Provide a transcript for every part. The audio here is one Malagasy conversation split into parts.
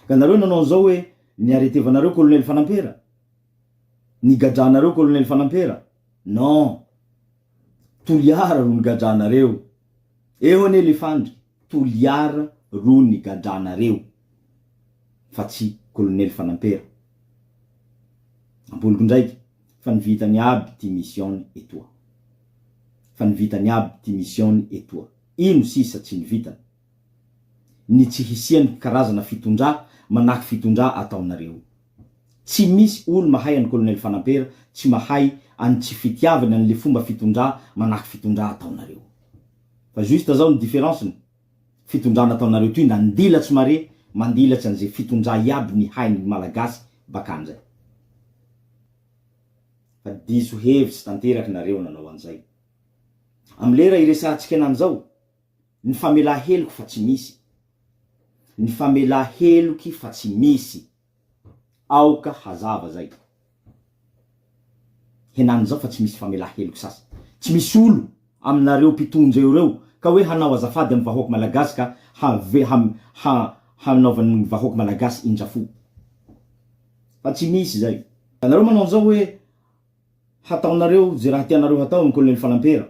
ka nareo nanao zao hoe ny aretevanareo colonel Fanampera, ny gadranareo colonel Fanampera. Non, Toliara ro ny gadranareo. Eo ane Lefandry, Toliara ro ny gadranareo fa tsy colonel Fanampera. Ampoliko ndraiky fa nivitany aby ty mission etoa. Fa nivitany aby ty mission etoa. Ino sisa tsy nivitany? Ny tsy hisiany karazana fitondra manaky fitondra ataonareo. Tsy misy olo mahay any colonel Fanampera, tsy mahay any tsy fitiavany an'le fomba fitondra manaky fitondra ataonareo. Fa juste zao ny différence-ny. Fitondra nataonareo toy nandilatsy mare, mandilatsy an'izay fitondra iaby ny hainy malagasy bakan'izay. Fa diso hevitsy tanteraky nareo nanao an'izay. Amlera iresahantsika an'izao, ny famela heloky fa tsy misy. Ny famela heloky fa tsy misy. Aoka hazava zay. Henany zao fa tsy misy famela heloky sasy. Tsy misy olo aminareo pitondreo reo ka hoe hanao azafady amin'ny vahoaky malagasy ka hanaovan'ny vahoaky malagasy indrafo. Fa tsy misy zay. Nareo manao zao hoe hataonareo zay raha tianareo hatao amin'ny colonel Fanampera.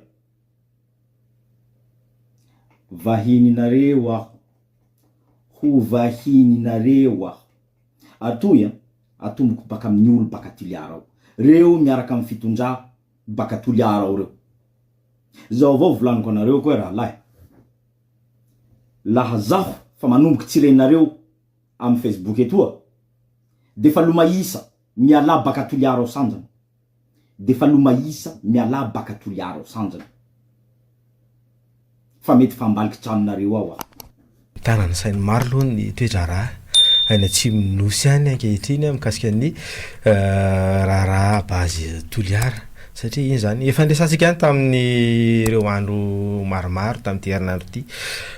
Vahininareo aho. Ho vahininareo aho. Atoya atomboko baka amin'ny olo baka Toliara ao. Reo miaraka amin'ny fitondra baka Toliara ao reo. Zao avao volaniko anareo koa raha lahy. Laha zaho fa manomboky tsirenareo amin'ny Facebook etoa, de fa lomaisa miala baka Toliara ao sanjana. De fa lomaisa miala baka Toliara ao sanjana. Fa mety fambaliky tranonareo ao. Tanana sainy maro aloha ny toedrara any atsimo nosy any ankehitriny mikasika ny raharaha bazy Toliara satria iny zany efa andesantsika any tamin'ny ireo andro maromaro tamin'ity herinandro ty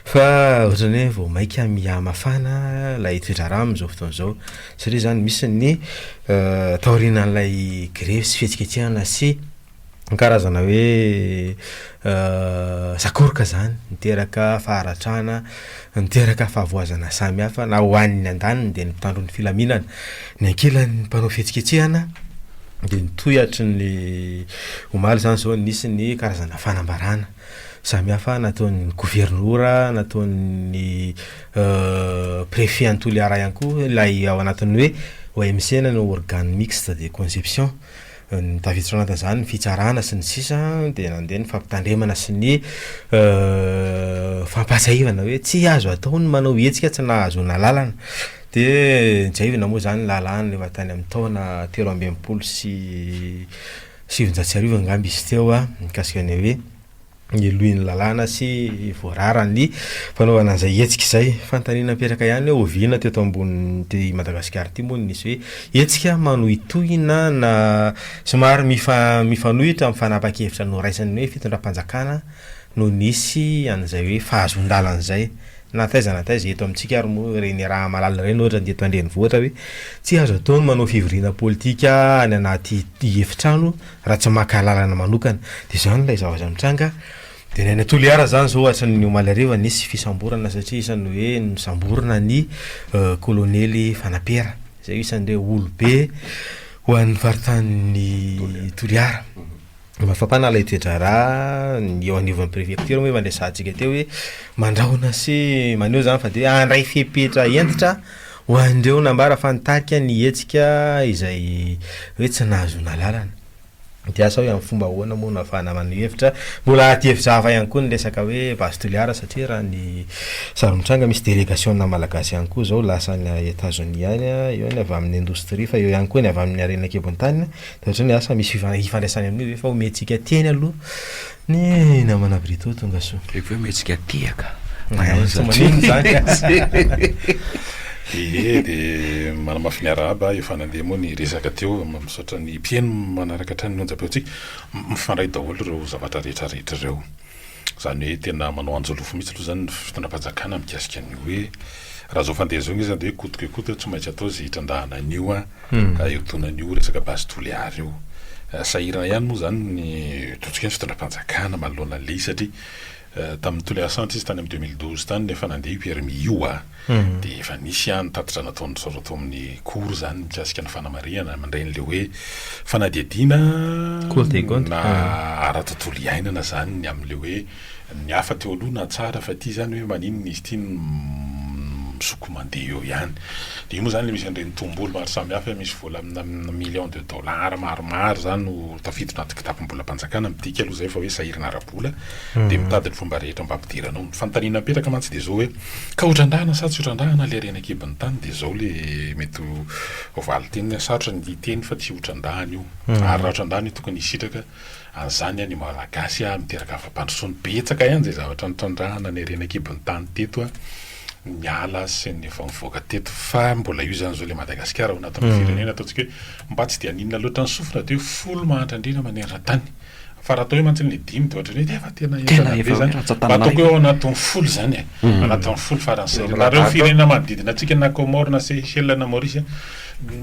fa ohatrany hoe vao maika mihamafana lay toedrara am'izao fotoana zao satria zany misy ny taorinan'ilay grevy sy fihetsiketsehana sy karazana hoe sakoroka zany niteraka faharatrana, niteraka fahavoazana samy hafa na hoan'ny andaniny de ny mpitandron'ny filaminana ny ankilan'ny mpanao fihetsiketsehana de nitoyatry ny omaly zany zao nisy ny karazana fanambarana samy hafa nataon'ny gouvernoura, nataon'ny préfet Antoliara ihany koa ilay ao anatin'ny hoe OMC na ny organe mixte de conception ny tavitranata zany ny fitsarana sy ny sisa de nandeha ny fampitandremana sy ny fampasaivana hoe tsy azo atao ny manao hetsika tsy nahazo nalalana de jaivina moa zany lalana lefa tany amin'ny taona 13 sy 7 angamby izy teo mikasika ny hoe elohin'ny lalana sy voararany fanaovana an'izay hetsika izay fantanina apetraka ihany hoe oviana teto ambony ty Madagasikara ty moa nisy hoe hetsika manohitohina na somary mifanohitra amin'ny fanapa-kevitra noraisany hoe fitondram-panjakana no nisy an'izay hoe fahazon-dalan'izay na taiza eto amintsika ary moa reny raha malala reny ohatra ny eto andrenivohitra hoe tsy azo ataony manao fivorina politika any anaty efitrano raha tsy maka lalana manokana de zany lay zava mitranga de ny Toliara zany zao ohatra ny Omalareva nisy fisamborana satria isany hoe nisamborana ny colonely Fanampera zay isany hoe olo be ho an'ny faritany Toliara. Mafapana lay toedrara ny eo anivon'ny préfecture moa efa ndesantsika teo hoe mandrahona sy maneho zany fa de andray fepetra entitra ho andreo nambara fantarika ny hetsika izay hoe tsy nahazo nalalana de asa hoe amin'ny fomba ahoana moa nafahana maneho mbola aty hevitra hafa ihany koa ny resaka hoe bazy Toliara satria raha ny saromitranga misy délégation na malagasy ihany koa zao lasa ny États-Unis any eo ny avy amin'ny industrie fa eo ihany koa ny avy amin'ny arena kebon-tany de ohatrany asa misy ifandraisany amin'io efa ometsika teny aloha ny namana Brito tonga so efa ometsika tiaka manino zany de manamafiny araba efa nandeha moa ny resaka teo misaotra ny mpieno manaraka trany nonjapeo-tsika mifandray daholo reo zavatra rehetrarehetra reo zany hoe tena manao anjolofo mihitsy aloha zany fitondram-panjakana mikasika ny hoe raha zao fandeha zao izy de kotoka tsy maintsy atao zay hitrandahana an'io eotonan'io resaka bazy Toliara io sahirana ihany moa zany ny totsika ny fitondram-panjakana manoloana le satria tamin'ny tole asante izy tany amin'ny 2012 tany nefa nandeha io permis io dia efa nisy ihany tatitra nataony soratra amin'ny cour zany mikasika ny fanamariana mandray n'le hoe fanadiadiana na ara-tontolo iainana zany amin'le hoe ny hafa teo aloha na tsara fa ty zany hoe maninona izy ty misoko mandeha eo ihany dia io moa zany le misy an'ireny tombolo maro samihafa misy vola amina million de dollars maromaro zany no tafiditra anaty kitapom-bola mpanjakana midika aloha zay fa hoe sahirana ara-bola dia mitady ny fomba rehetra mba ampidiranao ny fanontaniana mipetraka mantsy dia zao hoe ka otrandrahana sa tsy otrandrahana le rena-kebiny tany dia zao le mety ovaly teny sarotra ny teny fa tsy otrandrahana io ary raha otrandrahana io tokony hisitraka an'izany ny malagasy miteraka afa-pandrosoany betsaka ihany zay zavatra notrandrahana ny rena-kebiny tany teto miala sy ny efa mivoaka teto fa mbola io zany zao le Madagasikara ao anatin'ny firenena ataontsika hoe mba tsy dia ninona loatra ny sofina dia folo mahantrandrina manerana tany fa raha atao hoe mantsy ny 10 dia ohatra hoe efa tena be zany mba ataoko hoe ao anatin'ny folo zany anatin'ny folo faran'izay raha reo firenena manodidina antsika na Comore na Seychelles na Maurice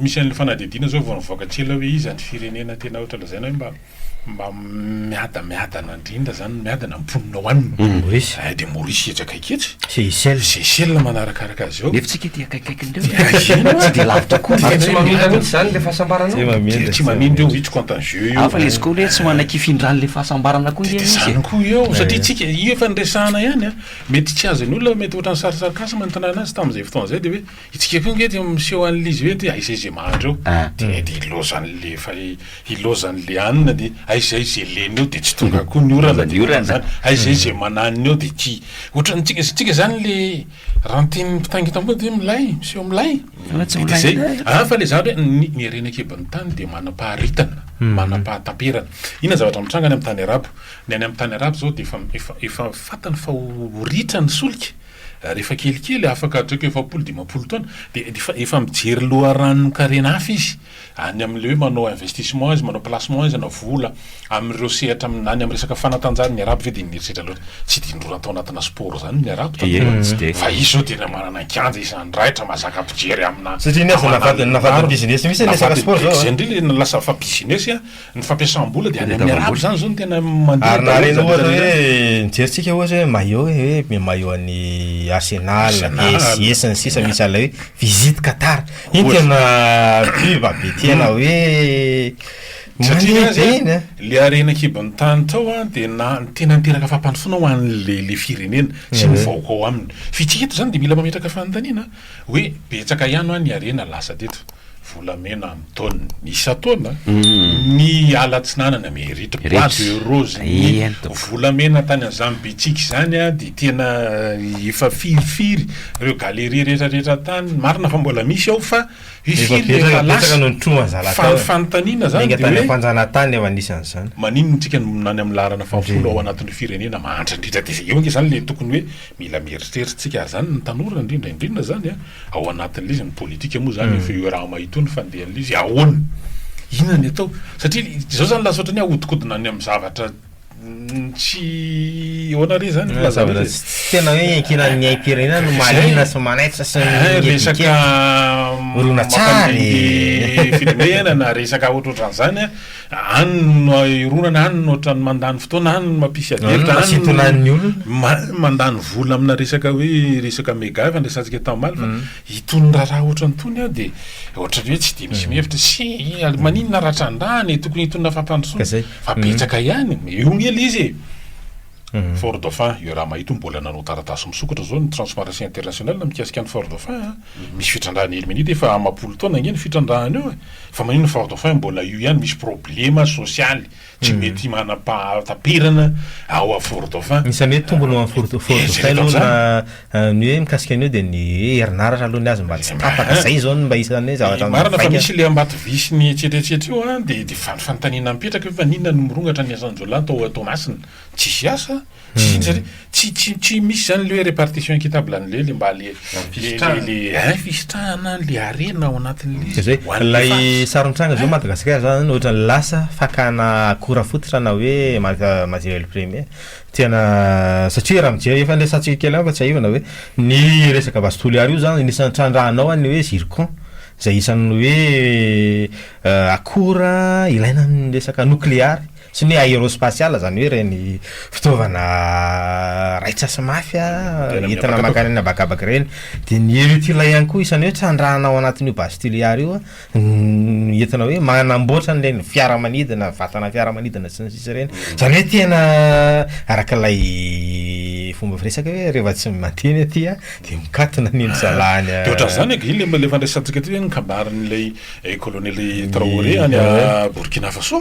misy an'le fanadidina zao vao nivoaka tsela hoe izy any firenena tena ohatra lazaina hoe mba miadana indrindra zany miadana mponina ho anina dia Maurice etraka iketsy Seychelles manarakaraka azy eo nefa tsika ty akaikaikindreo tsy dia lavitra koa tsy mamindra mihitsy zany le fahasambarana tsy mamindra eo hitry contagieux io fa lezy koa le tsy manakifindran' le fahasambarana koa dia zany koa eo satria tsika io efa niresahana ihany mety tsy azony olona mety ohatran'ny sarisarikasy manontana azy tamin'izay fotoana zay dia hoe itsika koa ngety miseho an'lizy hoe aizay zay mahandro eo dia ilozan'le fa ilozan'le anina dia aizay zay leny eo dia tsy tonga koa ny orana zany aizay zay mananina eo dia tsy ohatrantsika zany le raha nyteny mpitangy tamboa dia milay miseho milay zay fa le zany hoe ny rena-kebiny tany dia manam-paharitana manam-pahataperana ina zavatra mitrangany amin'ny tany arabo ny any amin'ny tany arabo zao dia efa fatany fa horitra ny solika rehefa kelikely afaka hatreko efapolo dimapolo taona dia efa mijery loharano karena hafa izy any amin'le hoe manao investissement izy manao placement izy anao vola amin'ireo sehatra any amin'ny resaka fanatanjahana ny arabo ve dia nieritreritra loatra tsy dia indrona tao anatina sport zany ny arabo fa izy zao dia manana kianja isan'ndraitra mazaka ampijery amina satria nafata business misy resaka sport zao zay indrindra ny lasa fa business ny fampiasam-bola dia any amin'ny arabo zany zao no tena mandeha ary nareny ohatra hoe nijeritsika ohatra hoe maillot hoe maillot an'ny Arsenal PSG ny sisa misy ala hoe visite Qatar iny tena pub be tena hoe satria le arena-kebiny tany tao dia tena niteraka fampandrosoana ho an'le firenena sy ny vaoka ao aminy fitsika eto zany dia mila mametraka fanontaniana hoe betsaka ihany ny arena lasa teto volamena amin'ny taona isa taona ny alatsinanana mérite boîte de rose ny volamena tany any Zambitsika zany dia tena efa firifiry ireo galerie rehetrarehetra tany marina fa mbola misy ao fa fanontaniana zany dia mpanjanatany efa nisan'izany maninona tsika nany amin'ny laharana fafolo ao anatin'ny firenena mahantra indrindra dia eo nge zany le tokony hoe mila mieritrerititsika ary zany ny tanora indrindra zany ao anatin'le izy ny politika moa zany efa io raha mahitony fandehan'le izy ahoana inona ny atao satria zao zany lasa ohatrany ahodikodina any amin'ny zavatra tsy ahoana re zany tena hoe ankinan'ny aim-pirenena no malina sy manaitra sy resaka oronatsary firenena na resaka ohatrohatran'izany anyno ironana any no ohatrany mandany fotoana any no mampisy adevitrasitonan'ny olona mandany vola amina resaka hoe resaka mega efa ndraisantsika tamaly fa hitony raha ohatrany tony aho dia ohatrany hoe tsy dia misy mihevitra sy maninona ratrandrany tokony hitonina fampandrosoana fa betsaka ihany eongely izy Fort Dauphin io raha mahito mbola nanao taratasy misokatra zao ny Transparency International mikasika ny Fort Dauphin misy fitrandrahana hely minity efa amapolo taona angeny fitrandrahana eo fa manino Fort Dauphin mbola io ihany misy problema sosialy tsy mety manam-pahataperana ao a Fort Dauphin misy mety tombony amin'ny Fort Dauphin aloha ny hoe mikasika an'io dia ny herinaratra aloha ny azy mba tsy tapaka zay zao mba isan'ny hoe zavatra marina fa misy le ambato visy ny etsetreetsetra io dia fanontaniana mipetraka fa ninona no mirongatra ny asan'jolany tao masina tsisy asa tsy misy zany le hoe répartition équitable an'le mba le fisitrahana le arena ao anatin'le zay lay sarontranga zao Madagasikara zany ohatra lasa fakana akora fototra na hoe matériel premier tena satria raha mijery efa ndraisantsika kely fa tsy aivana hoe ny resaka vastoliary io zany nisan'ny trandrahanao ny hoe zircon zay isan'ny hoe akora ilaina amin'ny resaka nucléaire tsy ny aérospatial zany hoe reny fitaovana raitra sy mafy entina mankany abakabaka reny de ny utile ihany koa isany hoe trandrahana ao anatin'io base tuliard io entina hoe manamboatra an'ireny fiaramanidina vatana fiaramanidina sy ny sisa reny zany hoe tena arak'ilay fomba firesaka hoe rehefa tsy mateny aty de mikatona nino zalany de ohatran' zany iny le fandraisantsika ty ny kabarin'ilay colonel Traoré any Burkina Faso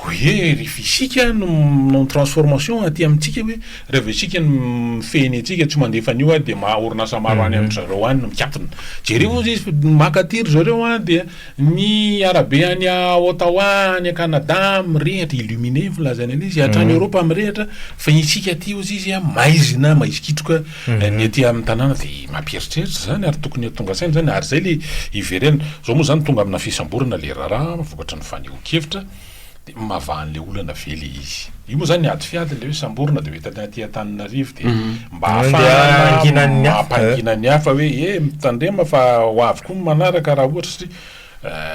hoe rehefa isika no transformation aty amintsika hoe rehefa isika no feny atsika tsy mandefa an'io de maha-orinasa maro any amin'ny zareo any no mikatona jereo izy makatiry zareo de ny arabe any Ottawa any Canada mirehatra illuminé volazany an'izy hatrany Europe mirehatra fa isika aty ozy izy maizina maizikitroka ny aty amin'ny tanàna de mampieritreritra zany ary tokony tonga saina zany ary zay le iverena zao moa zany tonga amina fisamborana le raharaha vokatra ny faneho-kevitra de mavan'le olana vely izy io moa zany ady fiady le hoe samborona de hoe aty Antananarivo de mba ahafahana mampanginany hafa hoe mitandrema fa ho avy koa manaraka raha ohatra satria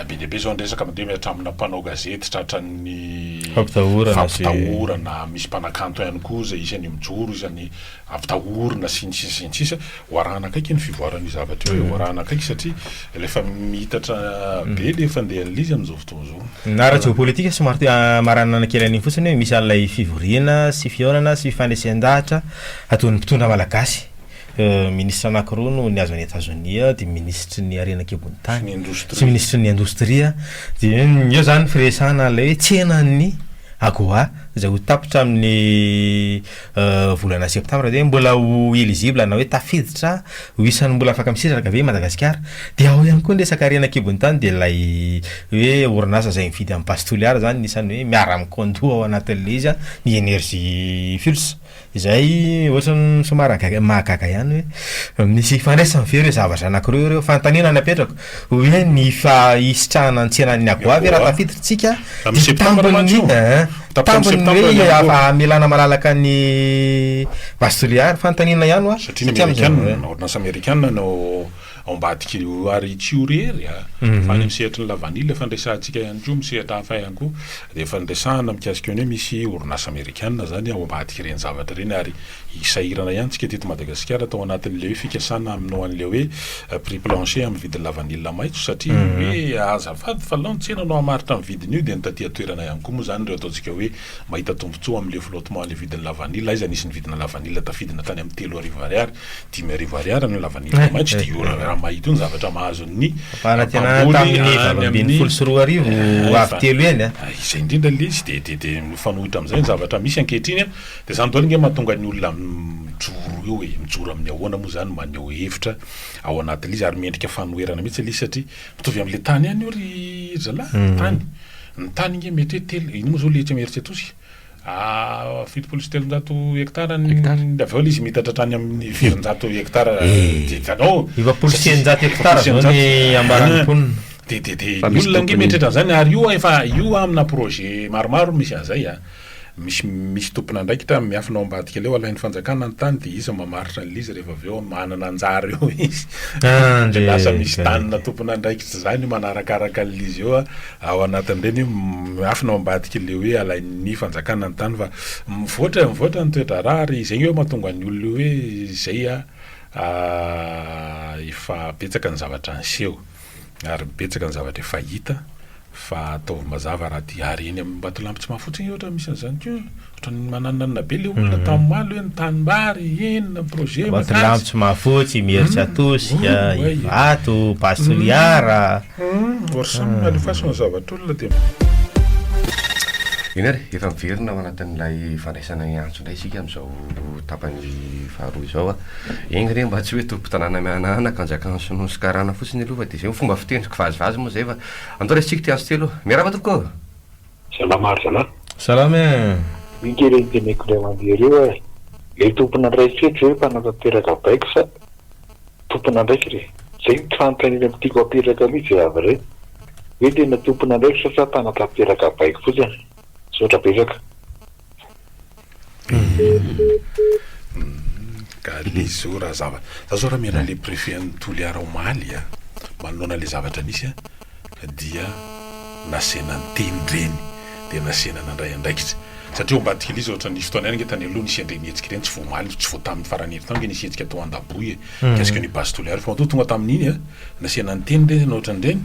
be deabe zao andresaka mandeha miatra amina mpanao gazety tratran'ny fampitahorana misy mpanakanto ihany koa zay isany mijoro isany ampitahorana sy ny sisa sy ny sisa hoarahana akaiky ny fivoaran'io zavatra hoe hoarahana akaiky satria lefa mitatra be le fandehan'izy am'izao fotoana zao na ara-geopolitika somary marana anakely an'iny fotsiny hoe misy an'ilay fivoriana sy fiorana sy fandraisan-dahatra ataon'ny mpitondra malagasy ministre anankiroa no ny azo any États-Unis de ministre ny arenak'ambony tany sy ministre ny indostria de io zany firesahana ilay hoe tsenan'ny AGOA zay ho tapitra amin'ny volana septambra de mbola ho éligible na hoe tafiditra ho isan'ny mbola afaka misiraka ve Madagasikara de ao ihany koa ndresaka arenak'ambony tany de lay hoe orinasa zay mividy amin'ny base tuliard zany nisany hoe miara mikondoa ao anatin'le izy ny énergie fulse izay ohatrany somary mahagaga ihany hoe misy fandraisany very zavatra anankiroa ireo fantanina napetrako hoe ny isitrahana ny tsenan'ny AGOA ve raha tafiditsika tambony hoe amelana malalaka ny base tuliard fantanina ihany satria ny orinasa américaine no ambadika ary tsioriery fa any misehatra ny lavanila fandraisantsika ihany koa misehatra hafa ihany koa de fandraisana mikasika hoe misy orinasa américaine zany ao ambadika ireny zavatra reny ary isahirana ihany tsika teto Madagasikara atao anatin'le hoe fikasana aminao an'le hoe prix plancher amin'ny vidin'ny lavanila maitso satria hoe azafady fa lao tsena no hamaritra amin'ny vidiny io de nitatia toerana ihany koa moa zany reo ataontsika hoe mahita tombontsoa amin'le flottement le vidin'ny lavanila izy anisy ny vidina lavanila tafidina tany amin'ny 3 arivo ariary 10 arivo ariary ny lavanila maitso de io raha mahita ny zavatra mahazo ny tamin'ny folo sy roa arivo avy telo eny izay indrindra le izy de mifanohitra amin'izay ny zavatra misy ankehitriny de zany daholo nge mahatonga ny olona mijoro eo hoe mijoro amin'ny ahoana moa zany maneho hevitra ao anatin'le izy ary mendrika fanoherana mihitsy le izy satria mitovy amin'le tany ihany io ry zalahy tany ny tany nge mety telo iny moa zao lehitra mieritry atosy fitopolo sy 300 hektara avy eo izy mitatratrany amin'ny 400 hektara ditanao 700 hektara zao ny ambaran'ny ponina de olona nge mieritreritra zany ary io amina projet maromaro misy an'izay misy tompona ndraikitra miafinao ambadika leo alain'ny fanjakana ny tany de izy mamaritra an'izy rehefa avy eo manana anjara eo izy de lasa misy tanina tompona ndraikitra zany manarakaraka an'izy eo ao anatin'ireny miafinao ambadika le hoe alain'ny fanjakana ny tany fa mivoatra ny toetra raha ary zay hoe mahatonga ny olona hoe zay efa betsaka ny zavatra anseho ary betsaka ny zavatra efa hita fa ataovy mazava raha ty ary eny amin'ny Batolampy tsy mahafotsiny ohatra misy an'izany ko ohatrany mananana be le olona tamin'ny malo hoe ny tanimbary enina projet Batolampy tsy mahafotsy mieritry atosika Ivato base tuliard orsamy alefaso ny zavatra olona de iny ary efa miverina ao anatin'ilay fandraisana antso indray isika amin'izao tapany faharoa izao iny reny mba tsy hoe tompo tanàna mianahana kanjakany sy nosikarana fotsiny aloha fa de zay fomba fitendriko vazivazy moa zay fa andao resitsika ty antso telo miarava toko salamary zalahy salame mikely teneko ray mandeha reo le tompona ndraiky fetra hoe mpanatanteraka baiko fa tompona ndraiky re zay ny fanontaniana amitiako apiraka mihitsy avy re hoe tena tompona ndraiky fa mpanatanteraka baiko fotsiny sotra betsaka galizo raha zava za zao raha miana le préfet ny Toliara Omaly manoloana le zavatra nisy dia nasena ny teny reny dia nasena nandray andraikitra satria mbatika izy ohatra ny fotoana any tany aloha nisy andreny hetsika ireny tsy voamaly tsy vo tamin'ny farany heri tany nisy hetsika tao andaboy kasika ny base toliary fa tonga tamin'iny nasena ny teny reny ohatran'ireny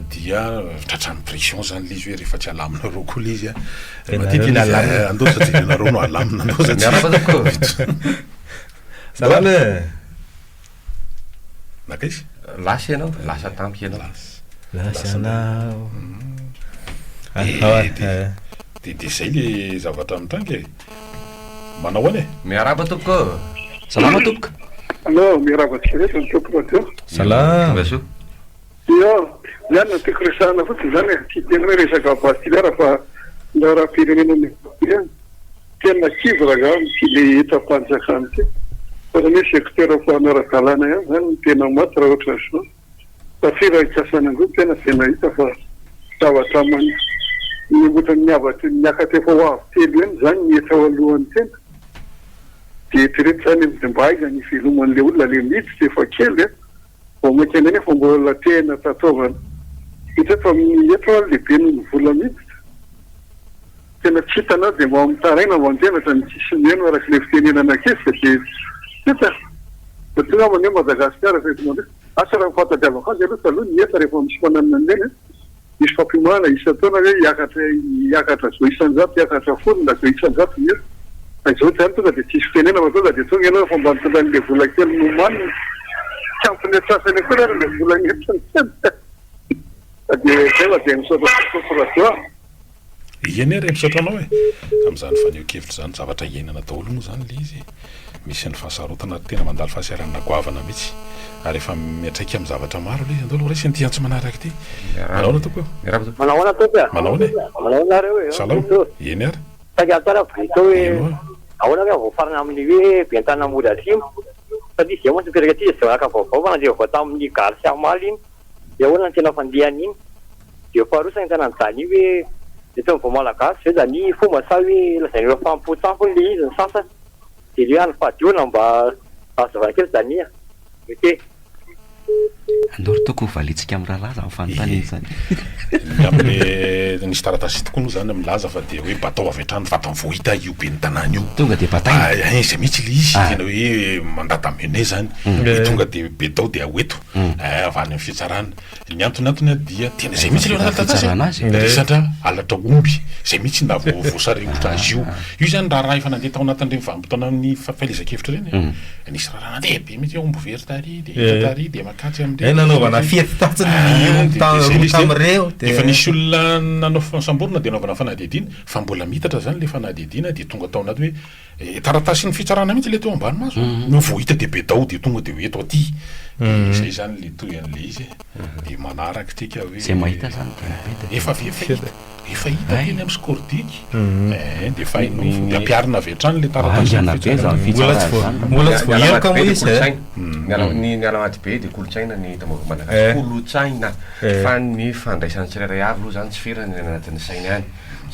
dia tratran'ny pression zany le izy hoe rehefa tsy alaminareo koa le izy andao satria nareo no alamina andao salama naka izy lasa ianao lasa tampy ianao lasanao de zay le zavatra mitrangy manao any miaraba tompoko salama tompoka allo miaraba tsiresa ny tompoko teo salama io zany no tiako resahana fotsiny zany tsy tena hoe resaka bastiliara fa la raha-pirenena ny tena kivraga tsy le hita-panjakany ty fa zany hoe secteur fanara-dalàna ihany zany ny tena maty raha ohatra so safira ikasana ango tena hita fa zavatra ohatra miavatry miakatra efa ho avy telo eny zany mieta ao alohan'ny tena de tirety zany mba aiza ny veloman'le olona le miditsy de efa kely vao makena eny efa mbola tena tataovana hita fa eto lehibe ny vola miditsy tena tsy hitanao de mba mitaraina mandevatra ny tsisy meno araka le fitenenana kesika de hita fa tonga mane Madagasikara fetomande asa raha fatadiavako azy aloha taloha ny eta rehefa misy fananina andreny misy fampimana isa taona hoe hiakatra zao isanjato hiakatra folo na zao isanjato ny zao zany tonga de tsisy fitenena fa tonga de tonga ianao fa mba mitondran'le vola kely nomanina tsy ampiny atsasany koa rary le vola nentiny de zay va de misaotra ieny re misotranao am'izany faneo-kevitra zany zavatra iainana daholo moa zany le izy misy ny fahasarotana tena mandalo fahasaranana goavana mihitsy ary efa miatraika amin'ny zavatra maro le andalo raisy ny tiantsy manaraka ty manaona toko manaona toka manaona manaonareo salao eny ary tagatara vito hoe ahoana hoe voafarana amin'ny hoe bentana mody asimo satria zay moa topiraka ty zavaka vaovao fa nandeha voata amin'ny gary sy amaly iny de ahoana ny tena fandehany iny de faharosany tanany zany hoe eto vao malagasy zay zany fomba sa hoe lazain'ireo fampotsafo le izy ny sasany de le any fahadiona mba azavakely zany oke andoro toko valitsika amin'ny rahalaza amin'ny fanontaniana zany amle nisy taratasy tokoa moa zany milaza fa de hoe batao avy hatrany vatany vohita io be ny tanàny io tonga de bataille zay mihitsy le izy tena hoe mandadamene zany tonga de betao de aoeto avany amin'ny fitsarana ny antony dia tena zay mihitsy le satria alatra omby zay mihitsy nda voasareotra azy io zany raha efa nandeha tao anatin'ireny vanim-potoana amin'ny fahaizakevitra reny nisy raha nandehabe mihitsy omby very tary de makatsy am'reny nanaovana fiety tamin'reo efa nisy olona nanao samborona de naovana fanadihadiana fa mbola mitatra zany le fanadihadiana de tonga tao anaty hoe taratasy ny fitsarana mihitsy le teo ambany maso no vohita de be dao de tonga de hoe eto aty zay zany le toy an'le izy de manaraka tika hoe zay mahita zany efa hita teny amin'ny skordiky de fa inao de ampiarina avy hatrany le taratasy mbola tsy voaherika moa izy ny alamaty be de kolotsaina ny Madagasikara kolotsaina fa ny fandraisany tsirairay avy aloha zany tsy firany anatin'ny sainy any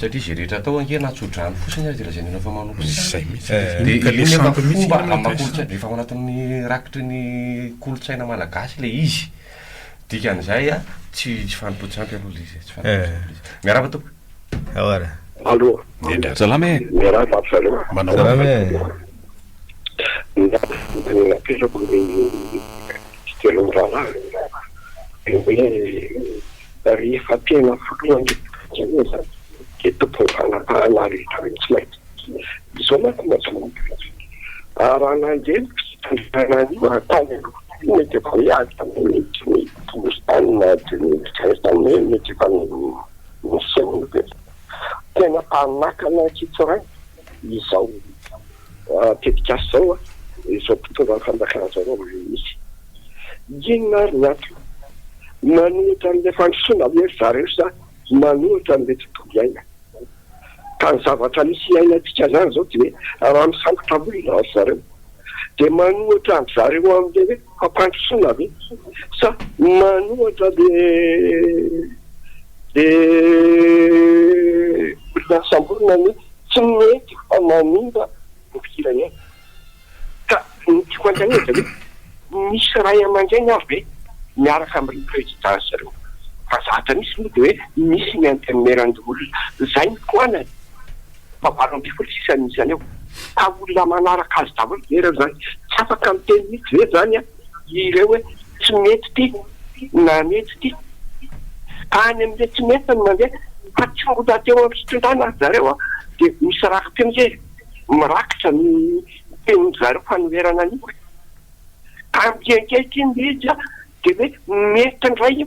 satria zay rehetra atao ange natsodrany fosiny ary de lazainao fa manompo zay mihitsy de nefa fomba amakolotsaina rehefa ao anatin'ny rakitry ny kolotsaina malagasy le izy dikan'izay tsy fanompotsyampy aloha le izy tsy fanompotsy miaraba tompo ahora allo salame miaraba salama salame napetrako le stelondrana hoe rehefa tena fotoany de tompony fanapahana rehetra hoe tsy maintsy izao manko matsamo raha nandeha tanan'io atany aloha mety efa hoe azy taminy tostanina tany mety efa misembe tena mpanakana kitsoray izao tetikasy zao izao mpitondra fanjakana zao misy inona ary ny ato manohitra an'le fandrosoana hoe zareo sa manohitra an'le tontolo iaina ka ny zavatra misy iainatika zany zao de hoe raha misambotra olona zareo de manohitra any zareo am'le hoe fampandrosoana ve sa manohitra de olona samborona ny tsy mety fa manimba mokirany ka ny tiako antany hoe misy ray aman-dreny avy be miaraka amin'ny présidence zareo fa zatra misy moa de hoe misy ny anteneran'olona zay ny koana fa valo amby folo sisan'izany eo ka olona manaraka azy daholo vera zany tsy afaka miteny mihitsy ve zany a ireo hoe tsy mety ty na mety ty ka any amin'le tsy mety ny mandeha fa tsy mbola teo amin'ny fitondrana azy zareo a de misy raka teo amizay mirakitra ny tenin'ny zareo fanoverana an'io ka mikeikeiky iny izy a de hoe mety ndray io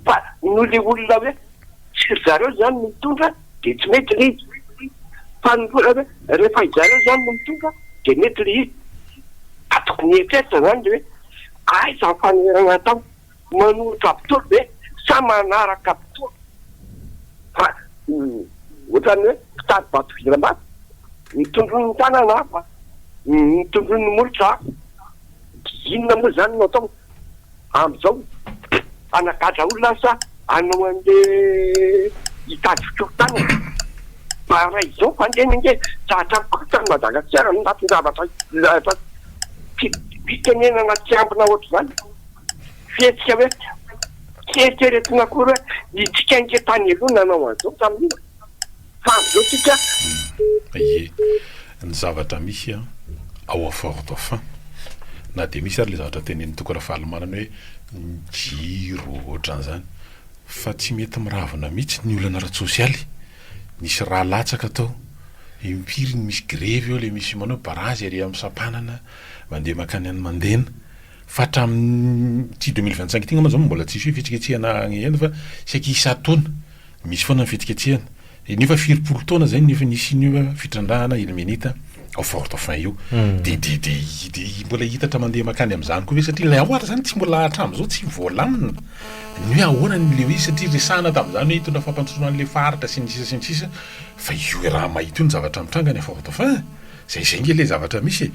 fa no le olona hoe tsy zareo zany no mitondra de tsy mety le izy fa ny olona hoe rehefa zareo zany no mitondra de mety le izy ka tokony etreritra zany de hoe aiza ny fanoverana atao manolotra mpitolo be sa manaraka mpitolo fa ohatrany hoe mpitady bato vilambato mitondro ny tanana hafa mitondro ny molotra hafa inona moa zany no atao am'izao anagatra olona sa anao an'le hitady fitorotanana fa raha izao fandehana nge zatra mikotany Madagasikara no natin-javatra fitenena anaty ambina ohatry zany fihetsika hoe kieritreretina kory hoe itsikainke tany aloha nanao an'izao tamin'io fa am'izao tsika ie ny zavatra misy a ao afort dauphin na de misy ary le zavatra tenen'ny tokora fahalomanana hoe jiro ohatran'izany fa tsy mety miravina mihitsy ny olana ara-tsosialy nisy raha latsaka atao impiry ny misy grevy eo le misy manao barazy ary amin'ny sampanana mandeha makany any mandena fa hatramin'ny ty 2025 ity ngama zao mbola tsisy hoe fihetsiketsehana eny fa saky isa-taona misy foana ny fihetsiketsehana nefa 40 taona zay nefa nisy ny fitrandrahana ilmenita ao fort dauphin io de mbola hitatra mandeha makany am'izany koa hoe satria lay ahoara zany tsy mbola hatram'izao tsy voalamina ny hoe ahoana ny le hoe satria resahana tam'izany hoe hitondra fampandrosoana an'le faritra sy ny sisa fa io raha mahita io ny zavatra mitranga ny fort dauphin zay nge le zavatra misy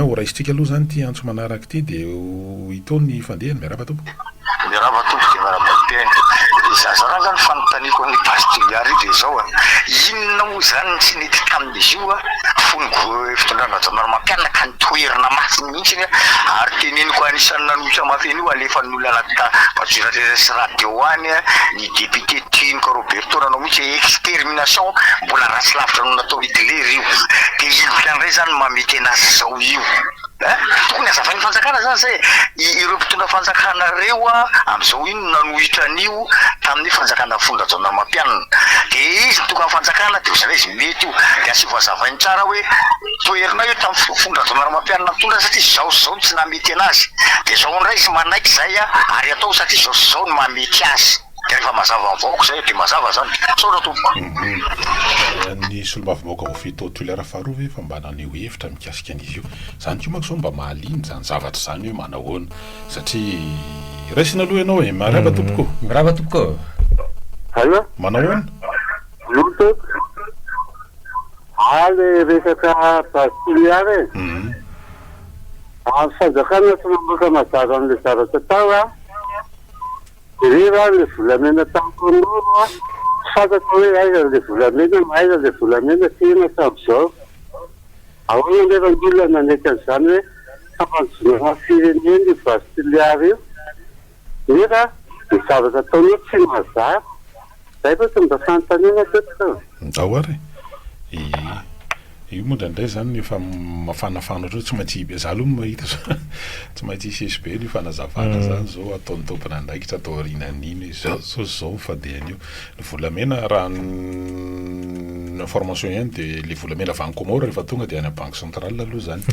o raisitsika aloha zany ty antso manaraka ty de hitony fandehany miaravatompo miaravatompo de miarabateny zazaraha zany fanotaniko ny pastioliary de zao a inona moa zany tsy nety tamin'izy io a fongo fitondrana vajan'olo-mampianina ka nitoerina masiny mihitsy iny ary teneniko anisan'ny nanohitra mafeny io alefa ny olona anaty bajiratsy radio any ny député Tinko Roberto nanao mihitsy extermination mbola ratsy lavitra no natao Hitler io de ilonandray zany mamety anazy zao io tokony azavany fanjakana zany zay ireo mpitondra fanjakana reo a am'izao ino nanohitra an'io tamin'ny fanjakana fondrajan'olo-mampianina de izy mitokana fanjakana de zany izy mety io de asy voazavainy tsara hoe toerina io tamin'ny fondrajan'olo-mampianina mitondra satria zao tsy namety anazy de zao ndray izy manaiky zay a ary atao satria zao no mamety azy de rehefa mazava vaoko zay de mazava zany saora tompo ny solombavy-baoka ho fito tolera faharoa ve fa mba naneo hevitra mikasika an'izy io zany ko manko zao mba mahaliny zany zavatra zany hoe manahoana satria raisina aloha ianao e marava tompoko mirava tompoko alo manahoana loto ale resaka pastioliary fanjakana tsy mamboka mazava am'le zavatra tao a reva le volamena tamiko an'olo a fatako hoe aiza le volamena aiza le volamena tena tam'izao ahoana nefa ny olona nanety an'izany hoe fampanjona fireneny pastioliary io nefa ny zavatra ataonao tsy mazava zay fa tsy mba fanontaniana teto ao ary io moa ndraindray zany efa mafanafana ohatry tsy maintsy ibe za aloha mahita tsy maintsy isesy be ny fanazavana zany zao ataon'ny tompona andraikitra atao arinan'iny zao fadehany io ny volamena raha information ihany de le volamena vancomora rehefa tonga de any a banque centrale aloha zany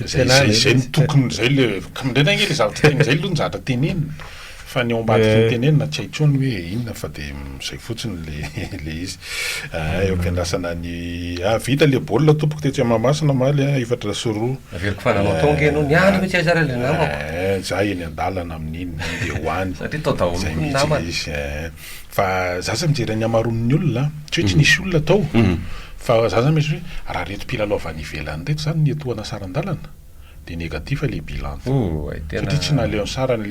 zay ny tokony zay le mindrena nge le zavatra teny zay aloha ny zavatra tenenina fa ny ao ambadiky ny tenenina tsy haitsony hoe inona fa de zay fotsiny le izy eo ampiandrasana ny vita le baolina tompoko tetsy mamasina maly efatra sy roa averiko fananao tonga ianao ny andro mitsy aizara le namako za eny an-dalana amin'iny de hoany satria tao daholo zay koa ny mihitsy namana le izy fa za sa mijery ny amaron'ny olona tsy hoe tsy nisy olona tao fa za zany misy hoe raha reto mpilalao avy any ivelany reto zany ny etoana saran-dalana de négatif le bilan tena satria tsy naleo ny sarany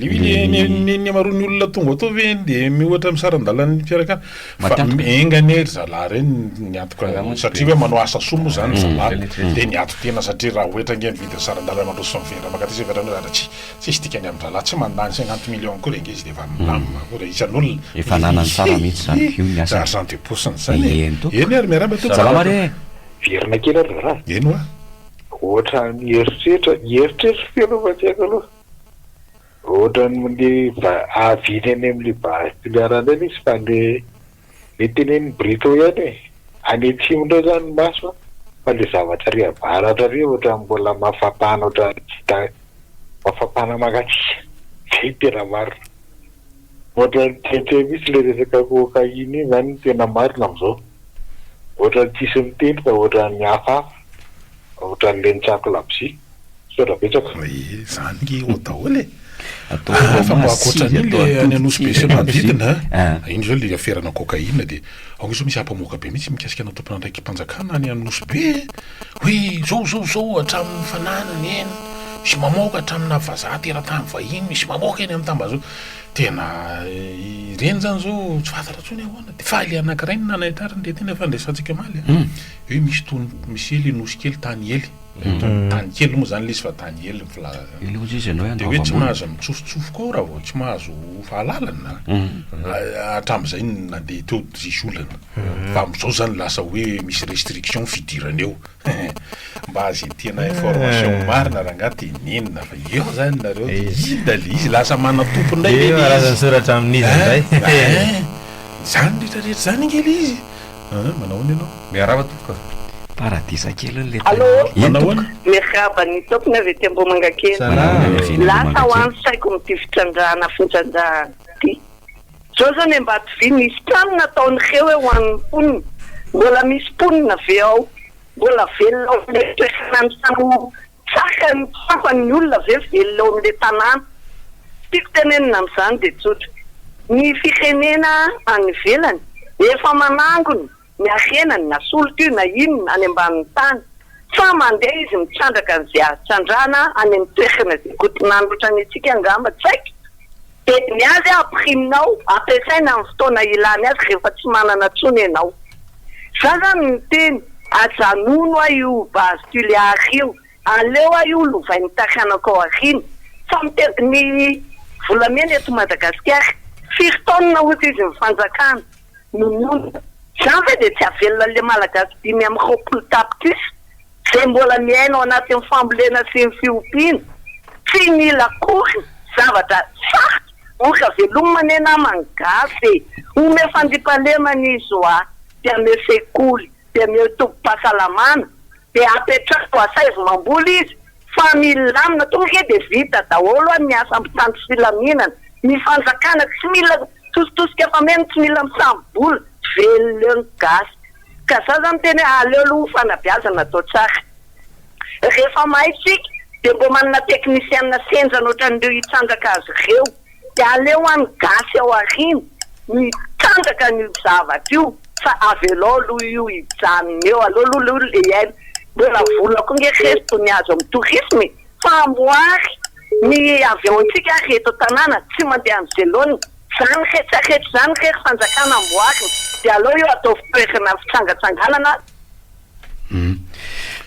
ny amaroany olona tonga atao ve de miohatra misarandalany mpiarakana fa engany ery zalahy reny niatoka satria hoe manao asa soa moa zany zalahy de niato tena satria raha ohatra nge mividy sarandalany mandroso mivera makatrisy verana ara tsisy tikany amin'ny zalahy tsy mandany 50 millions koa renge izy de efa milamina koa isan'olona efa nanany tsara mihitsy zany io ny asa argent de poche zany eny ary miaraba salama re verina kely ary raha eno a ohatra ny eritreritra fianovatiako aloha ohatra ny aviny any amin'le basiliarana any izy fa le teneny brito ihany e any atsimondreo zany maso fa le zavatra ry avaratra ry ohatra mbola mafapana ohatra mafapana makatsika zay tena marina ohatra ny tete misy le resaka cocaïne zany tena marina am'izao ohatra ny tsisy miteny fa ohatra ny hafahafa ohatra ny lenitsako labsi sodra betsaka zany nge o daholo fa mbo akoatran'iny le any anosy be sy manodidina iny zao le aferana cocaïne de ao zao misy ampamoaka be mihitsy mikasika anao tompona andraiky mpanjakana any anosy be hoe zao hatramin'ny fananany eny misy mamoaka hatramina vazaha teratany vahiny misy mamoaka eny amin'ny tambazao tena ireny zany zao tsy fantatra tsony ahoana de faly anankiray ny nanaitariny le tena fandraisantsika maly hoe misy ely nosy kely tany ely tany kely moa zany le izy fa tany ely de hoe tsy mahazo mitsofotsofoko ao raha vao tsy mahazo fahalalana hatram'izay nandeha teo zisy olana fa am'izao zany lasa hoe misy restriction fidirana eo mba azy tena information marina raha ngaty nenina fa eo zany nareo indale izy lasa mana tompondray razany soratra amin'izy zay zany rehetrarehetra zany ngely izy manahoana ianao miarava topoka paradisa kely le manahoana miaraba ny tompony avy ety Ambomanga kely lasa hoany saiko mity fitrandrahana fitrandrahana ty zao zany Ambatovy misy trano nataony reo hoe hoan'ny mponina mbola misy mponina ve ao mbola velona ao le toerana am'sano tsaka ny fampany olona ve velona ao am'le tanàna tiako tenenina am'izany de tsotra ny firenena any ivelany efa manangony ny arenany na solotio na inona any ambanin'ny tany fa mandeha izy mitsandraka an'izay atsandrana any amin'ny toerana zay kotinandrotra ny antsika angamba tsaiky de ny azy ampirinao ampiasaina amin'ny fotoana ilany azy rehefa tsy manana tsony ianao za zany ny teny ajanono a io bastuliary io aleo a io lovain'ny takanako ariny fa ny volamena eto Madagasikara firtaonina ohatra izy mifanjakana nomonina zany ve de tsy avelona le malagasy 5 tapitisa zay mbola miainao anatin'ny fambolena sy ny fiompiana tsy mila kory zavatra sarotra onka veloma nena mangasy ome fandipalemana izy oa de ame sekoly de ame tompo-pahasalamana de apetrako asaivo mamboly izy fa milamina tonga de vita daholo any asa ampitandro filaminana ny fanjakana tsy mila tositosika fa mena tsy mila misambola velona gasy ka za zany teny aleo aloha fanabeazana atao tsara rehefa maitsika de mbo manana teknisianina senjana ohatran'ireo hitsanjaka azy ireo de aleo any gasy ao ariny mitsanjaka ny zavatra io fa avelao aloha io hijanona eo aleo aloha le aina mbola vola koa nge resto ny azo amin'ny tourisme fa amboary ny aviontsika reto tanàna tsy mandeha amin'ny zelona zany rehetrarehetra zany rehetra fanjakana amboary de aleo io atao fitoerana fitsangatsanganana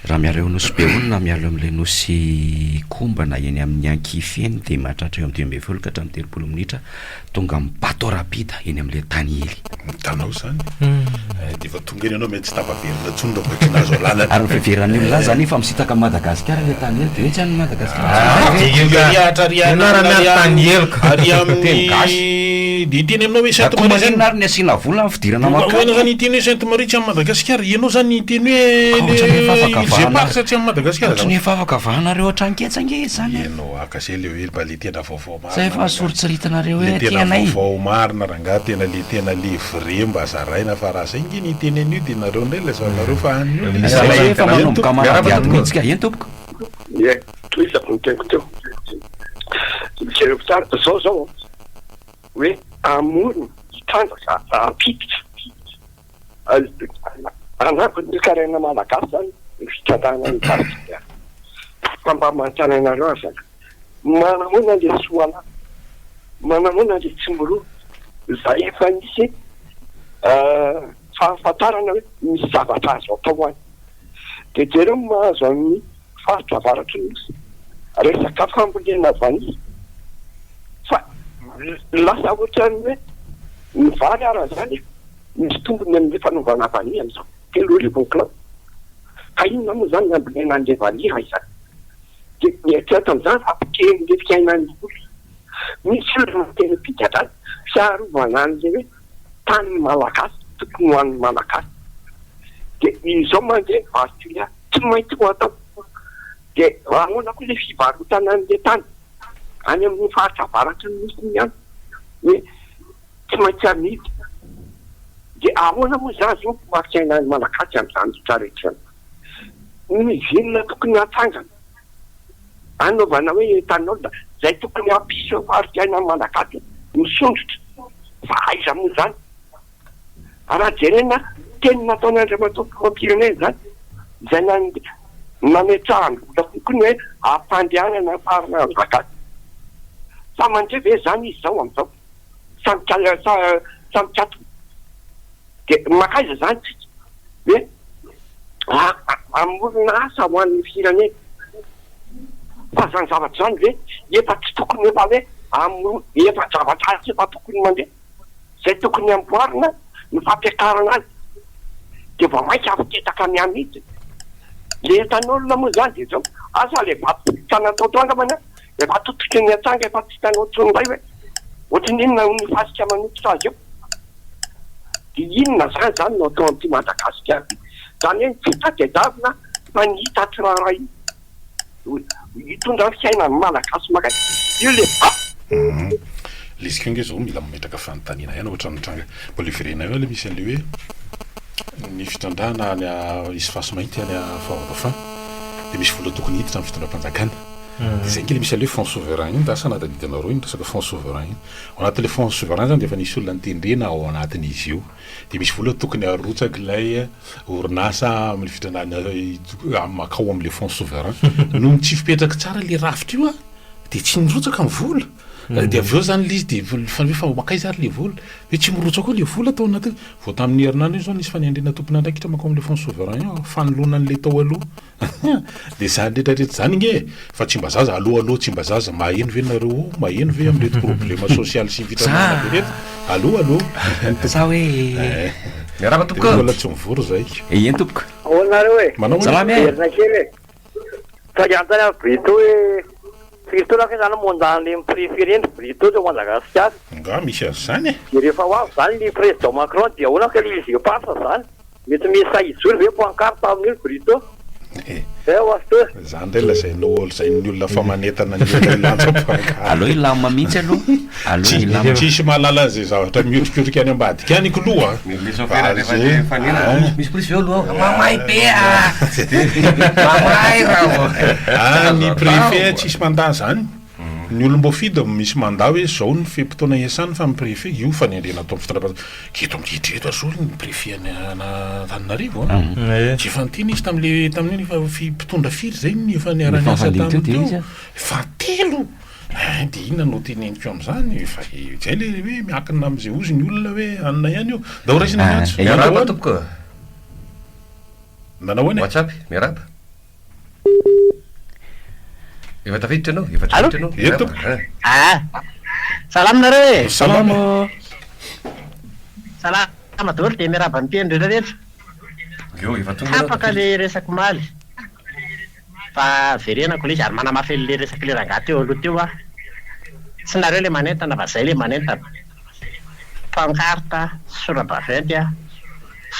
raha miareo nosy be olona mialo amin'ilay nosy kombana eny amin'ny ankify eny de mahatratra eo amin'ny 12 ka hatramin'ny 30 minitra tonga mibato rapida eny amin'ilay tany hely tanao zany de fa tonga eny ianao mety tsy tapaverina tsony raboekinazo alana ary fiveran'ny olona zany fa misitaka Madagasikara le tany hely de hoe tsy any Madagasikara ary amin'ny de teny aminao hoe Sainte Marie zany nary ny asina vola amin'ny fidirana makana zany iteny hoe Sainte Marie tsy amin'ny Madagasikara ianao zany iteny hoe zepakitra tsy amin'ny Madagasikara tsy efa afaka vahanareo hatranketsange zany ianao akase leo hely mba le tena vaovao marina zay efa soritsoritana-reo hoe tena vaovao marina raha tena le vrai mba zaraina fa raha zay nge ny teny an'io de nareo ndray lazanareo fa an'io efa manomboka manadiadiko itsika eny tompoko ie toisako ny teniko teo jereko tsara zao hoe amorony hitanjaka ampititra anako ny karaina malagasy zany ny fitratana ny partia fampamantsana anareo azana manamoana le soana manamoana le tsimboroa za efa nisy fahafantarana hoe misy zavatra azo atao any de jereo mahazo amin'ny faritra avaratry nosy resaka fambolena vany fa lasa ohatrany hoe mivary ara zany misy tombony amin'le fanaovana vany am'izao telo rivo kilao ka inona moa zany nambolena an'le vany ha izany de mieritreritra am'izany fampikely le fiainan'ny olo misy olona tena pigadrany fiarovana an'le hoe tany malagasy tokony ho an'ny malagasy de izao mandeha varotulia tsy maintsy ho atao de ahoana koa le fivarotana an'le tany any amin'ny faritra avaratry ny nosy ihany hoe tsy maintsy amidy de ahoana moa zany zao mampiainan'ny malagasy am'izany rehetrarehetra ny vilona tokony hatsangana anaovana hoe tanolona zay tokony hampisy faripiainan'ny malagasy misondrotra fa aiza moa zany raha jerena teny nataon'Andriamanitra fampirenena zany zay nametrahany vola kokony hoe ampandehanana farina malagasy sa mandre ve zany izy zao am'izao samikato de makaiza zany tsika hoe amorona asa ho an'ny firenena fa zany zavatra zany hoe efa tsy tokony efa hoe efa zavatra asy efa tokony mandeha zay tokony amboarina ny fampiakarana azy de vao mainka afitetaka miamity le tan'olona moa zany de zao asa le vatotana taotoanga mana efa tototry ny atsanga efa tsy tanao tsonday hoe ohatrany inona ny fasika manototra azy eo de inona zany no atao am'ty Madagasikara zany hoe tsy tadedavina fa ny hita tsiraray hitondra fiainan'ny malagasy makay io le lizika nge zao mila mametraka fanontaniana ihany ohatra nytranga mbola ivirena eo le misy an'le hoe ny fitrandrana any isy fasy mainty any fahavafan de misy vola tokony hiditra amin'ny fitondram-panjakana de zay nge le misy an'le fonds souverain iny da asa nadadidanareo iny resaka fonds souverain iny ao anatin'le fonds souverain zany de efa nisy olona nitendrena ao anatin'izy io de misy vola tokony arotsaky lay orinasa amin'ny fitrandrana makao am'le fonds souverain no tsy fipetraky tsara le rafitra io a de tsy nirotsaka amin'ny vola de aveo zany lizy de fa makay zary le vola hoe tsy mirotsaka koa le vola atao anaty vao tamin'ny herinandro io zao nisy fanendrena tompona andraikitra makao am'le fonds souverain io fanoloanan'le tao aloha de zany retraretra zany nge fa tsy mba zaza aloha tsy mba zaza maheno ve nareo maheno ve am'reto problema social sy vitranana be reto aloha sa hoe miaraba tompoko vola tsy mivoro zay ien tompoko onareo hoe manao erina kely tagantany brito hoe Brito la che hanno mondato in preferenza Brito da Madagascar. Nga misy azy zany e. Di rehefa ho avy zany ny président Macron dia ahoana ka izy io passa zany. Mety misy zoro ve pancarte amin'io Brito. Oasto. Zany ndray la zay n'olo zay ny olona fa manetana ny olona lanja pancarte. Aloha ilama mihitsy aloha. Aloha ilama. Tsisy mahalala zay zavatra miotrikotrika any ambadika any koloha. Misy polisy eo aloha. Mamay be mamay raha. Ny préfet tsisy mandat zany. Ny olom-boafidy misy mandat hoe zao ny fe-potoana iasany fa ny préfet io fanendrena atao amin'ny fitondram-panjakana keto am'ditreto azo ny préfet Antananarivo tsy fantiny izy tamin'iny mpitondra firy zay ny efa niarany asa taminy fa telo de inona no teneniko am'izany fa zay le hoe miankina am'izay ozy ny olona hoe anona ihany io da ho raisina miantso miaraba tompoko nanao any WhatsApp miaraba efa tafiditra anao salamnareo e salama salama daholo de miaraba miteny rehetrarehetra io efa tonga tapaka le resaky maly fa verenako le izy ary manamafy le resaky le rangaha teo aloha teo tsy nareo le manentana fa zay le manentana pancarte sora-baventy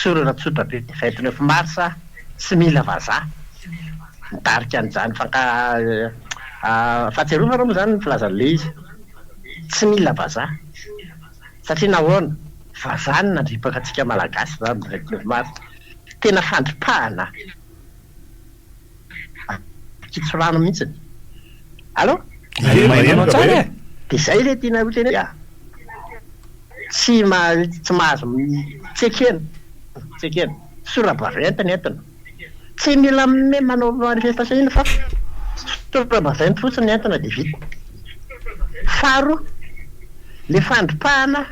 sorana tsotra be 29 mars tsy mila vazaha mitarika an'izany fahatsiarova reo moa zany filazan'le izy tsy mila vazaha satria nahoana vazany nandripaka atsika malagasy zany 29 mars tena fandripahana kitsorano mihitsy allo de zay le tiana ho tena tsy mahazo tsekena sora-baventy ny entina tsy mila me manao manifestation iny fa fitoeram-bazainy fotsiny entana dia vita. Faro le fandropahana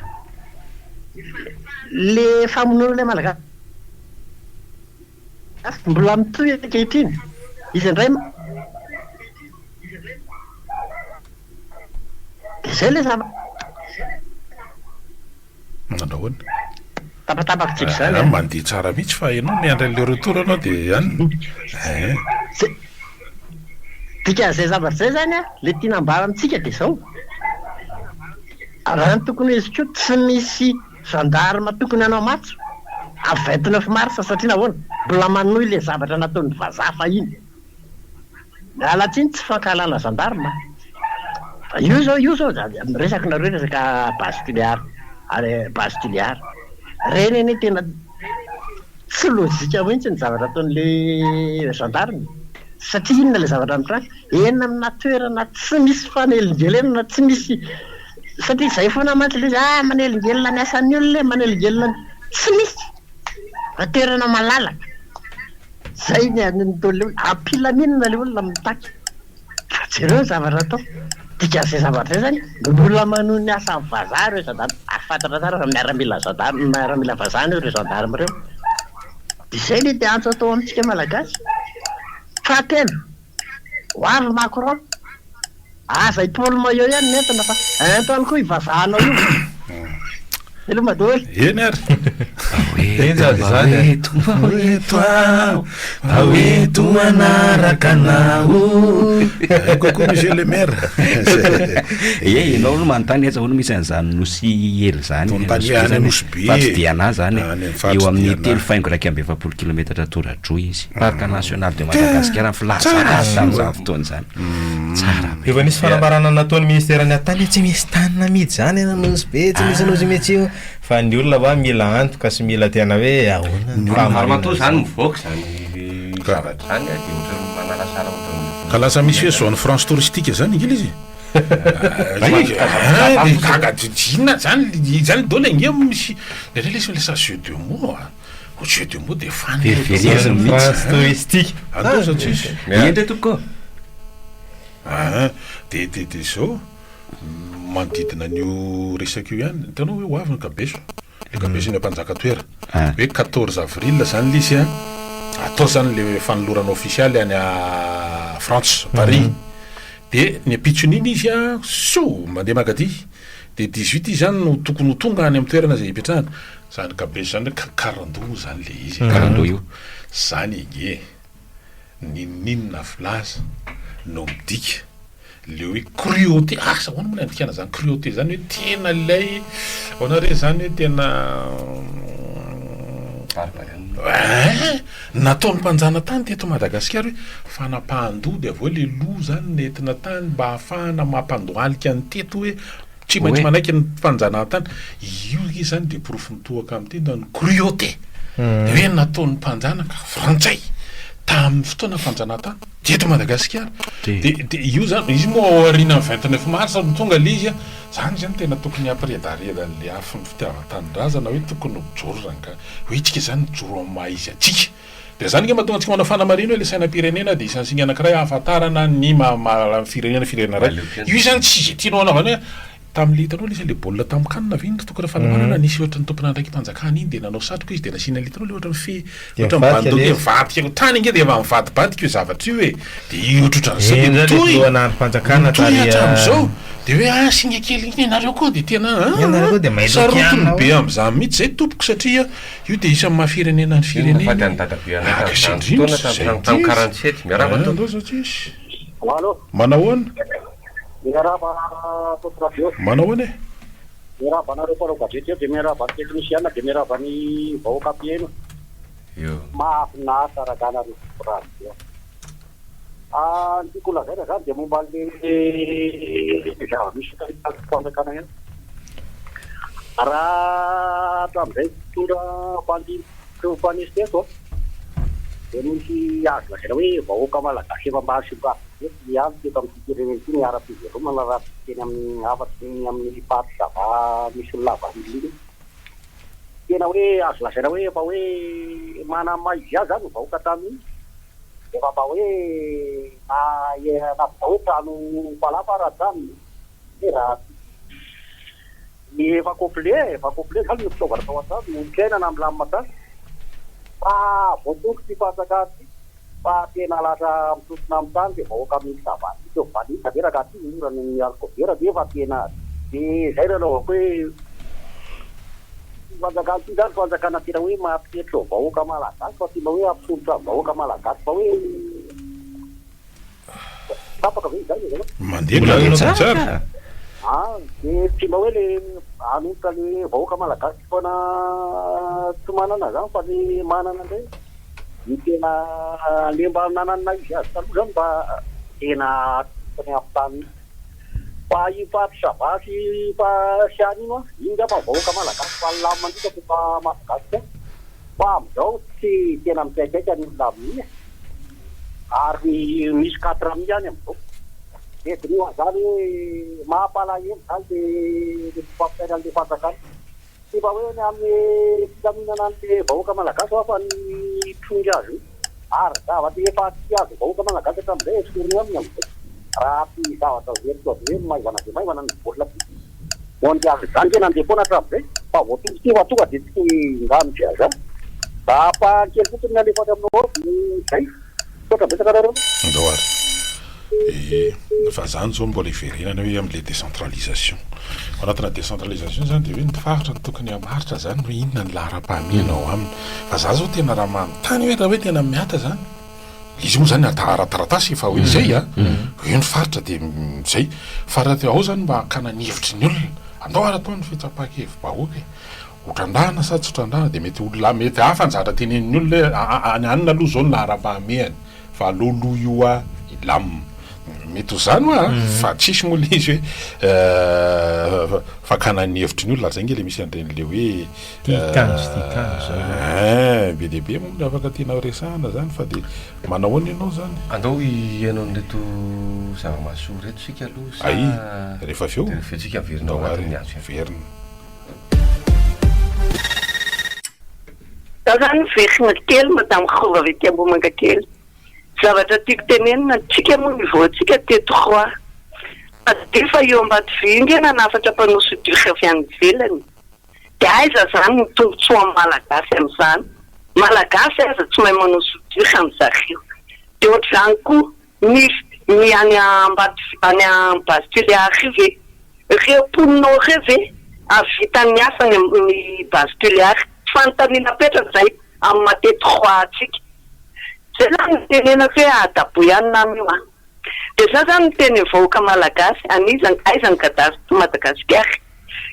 le famonoana le malagasy mbola mitoy ankehitriny izy indray izay le zava nandrahoana tapatapakotsika zany mandeha tsara mihitsy fa ianao miandran'le retour anao dia ihany dikan'izay zavatra zay zany a le tia nambara amitsika dia zao raha ny tokony izy koa tsy misy gendarme tokony anao matso amin'ny 29 mars satria nahoana mbola manohy le zavatra nataon'ny vazaha fahiny mialatsiny tsy fankalana gendarme io zao resaka nareo resaka base tuliary ary base tuliary reny eny tena tsy lozika mihitsy ny zavatra ataon'le gendarme satria inona le zavatra mitrany eny amina toerana tsy misy fanelingely eny na tsy misy satria izay foana mantsy le izy manelingelina ny asan'ny olona manelingelina tsy misy toerana malalaka zay nitole ampilaminina le olona mitaky fa jereo zavatra atao dikan'izay zavatra zay zany mbola manohy ny asa amin'ny vazaha reo gendarme afantatra tsara fa miaramila gendarme miaramila vazahany reo gendarme reo dia izay le dia antso atao amintsika malagasy fa tena ho avy Macron aza Paul Maillot ihany nentina fa entany koa hivazahanao io elo madoly eny ary aoeto manaraka anao kokoa monsieur le maire ianao no manontany etsa hono misy an'izany nosy hely zany fatidiana zany eo amin'ny 3 faingo raiky amby 20 kilometatra toradroa izy parc national de Madagascar ny filaza tamin'izany fotoana zany tsara efa nisy fanambarana nataon'ny ministère ny atany tsy misy tanina mihidy zany ananosy be tsy misy anozy mihitsy io fa ny olona va mila antoka sy mila tena hoe ahonamaromatoa zany mivoaka zany zavatra zany dia ohatra manala sara ka lasa misy hoe zone France touristique zany ingila izy kagadina zany dole nge misy le lesa jeu de mots jeu de mots dia France touristique endre toko dia zao manodidina an'io resaka io ihany hitanao hoe ho avy ny kabeso le kabeso iny ampanjaka toera hoe 14 avril zany lisy atao zany le fanolorana officialy any a France Paris dia ny apitson'iny izy so mandeha magady dia 18 izy zany no tokony ho tonga any amin'ny toerana zay hipetrahana zany kabeso zany hoe karandou zany le izy karandou io zany ige ninina vilaza no midika le hoe cruauté sahoana moa andikana zany cruauté zany hoe tena lay onare zany hoe tena nataon'ny mpanjana tany teto Madagasikara hoe fanapahan-doha dia avao le loha zany nentina tany mba hahafahana mampandohalika ny teto hoe tsy maintsy manaiky ny mpanjana tany io izy zany dia porofo mitohaka amin'ny tena ny cruauté dia hoe nataon'ny mpanjana ka frantsay tamin'ny fotoana fanjanatany teto Madagasikara dia io zany izy moa aoriana 29 mars no tonga le izy zany zany tena tokony ampiredaredan'le afy ny fitiavan-tanindrazana hoe tokony mijoro zany ka hoe itsika zany mijoro amin'ny maha izy atsika dia zany nge mahatonga antsika manao fanamarina hoe le sainam-pirenena dia isansiany anankiray ahafantarana ny firenena ray io zany tsy izy tianao anaovana hoe tamin'le hitanao le le baolina tamin'ny kanina ve ny tokony fanamarana nisy ohatra ny tompona andraiky mpanjakana iny dia nanao satroka izy dia nasiana le hitanao le ohatra ohatra mibandole mivadika tany inge dia efa mivadibadika io zavatra io hoe dia io ohatrohatran'izay toyam'izao dia hoe singa kely iny ianareo koa dia tena sarotony be amin'izany mihitsy zay tompoko satria io dia isan'ny mahafirenena ny firenena manahoana manahoana miarabanareo mpanao gazety eo dia miaraban'ny teknisiana dia miaraban'ny vahoaka mpieno mahafinahitra raganareo radio ny tiako lazaina zany dia momba le zava-misy fanjakana eny raha hatramin'izay tonga mpanisy teto dia misy azo lazaina hoe vahoaka malagasy efa mba asimba ihany teto amin'ny firenena ity ny ara-pijeromana raha teny amin'ny afatsy amin'ny party zava misy olona avan'iny tena hoe azo lazaina hoe efa hoe manamaha izy azy zany vahoaka tamin'iny efa mba hoe natao hoe trano palaparatrano raha ny efa complet zany ny fitaovana tao an-trano nikainana amin'ny lamina fa voatoko ty fatsaka ty fa tena lasa mitotona amin'ny tany dia vahoaka amin'ny savany teo vanita veraka ty orany ny alkobera dia fa tena dia zay nanao hoe fanjakana ty zany fanjakana tena hoe mampitro vahoaka malagasy fa tina hoe ampisolitra vahoaka malagasy fa hoe tapaka ve zay mandeha tsara dia tina hoe le anotra le vahoaka malagasy fana tsy manana zany fa le manana ndray ny tena le mba nanana izy azy taloha zany mba tena tany ampitany fa ifampisavasy fa siany ino iny nga fa vahoaka malagasy fa lamandrika fa malagasy fa amizao tsy tena mikaikaika ny olona amin'iny ary misy 4 ami ihany amizao ediny zany hoe mahampalahelo zany le fampitaina an'le fanjakana tsy mba hoe ny amin'ny filaminana an'le vahoaka malagasy fa ny trongy azy ary zavatra efa tsy azo vahoaka malagasy hatramin'izay esoriny aminy amizao raha ty zavatra veriko avy hoe maivana dia maivana ny baolina ty mondy azy zany tena andeha foana hatramin'izay fa voatonga ty fa tonga dia tsy ngano aza da apakely fotony alefaka aminao zay toatra betsaka rareo andao ary fa zany zao mbola iverenana hoe am'le décentralisation anatina décentralisation zany dia hoe ny faritra ny tokony hamaritra zany hoe inona ny lahara-pahamehanao aminy fa za zao tena raha manontany hoe raha hoe tena miata zany izy moa zany ataratasy efa hoe zay hoe ny faritra dia zay fa raha ao zany mba hakana ny hevitry ny olona andao ary atao ny fitsapaka-hevy bahoaka otrandrahana sady tsy otrandrahana dia mety olona mety hafa njatra tenen'ny olona any anina aloha zao ny lahara-pahamehany fa alohaloha io a ilamina mety ho zany oa fa tsisy mola izy hoe fakana ny hevitry ny olona ary zay nge le misy andren'le hoe be dehibe mola afaka tena resahana zany fa dia manao any ianao zany andao ianao nreto zava-maso reto sika aloha ai rehefa aveo tsika averinao ary averina za zany verina kely madame Khova avy aty Ambomanga kely zavatra tiako tenenina tsika moa niveau tsika T3 dia fa eo Ambatovy ingena nafatra mpanosy dioka avy any ivelany dia aiza zany ny tombotsoa amin'ny malagasy amin'izany malagasy aiza tsy mahay manosy dioka amin'zareo dia ohatr'izany koa ny any Ambatovy any Basculiary ve reo mponinao reo ve avitan'ny asa ny Basculiary fanontaniana petraka zay amin'ny T3 tsika zay zany ny tenenako hoe adabo ihany namy io dia za zany ny teny vahoaka malagasy aiza ny gadasy Madagasikara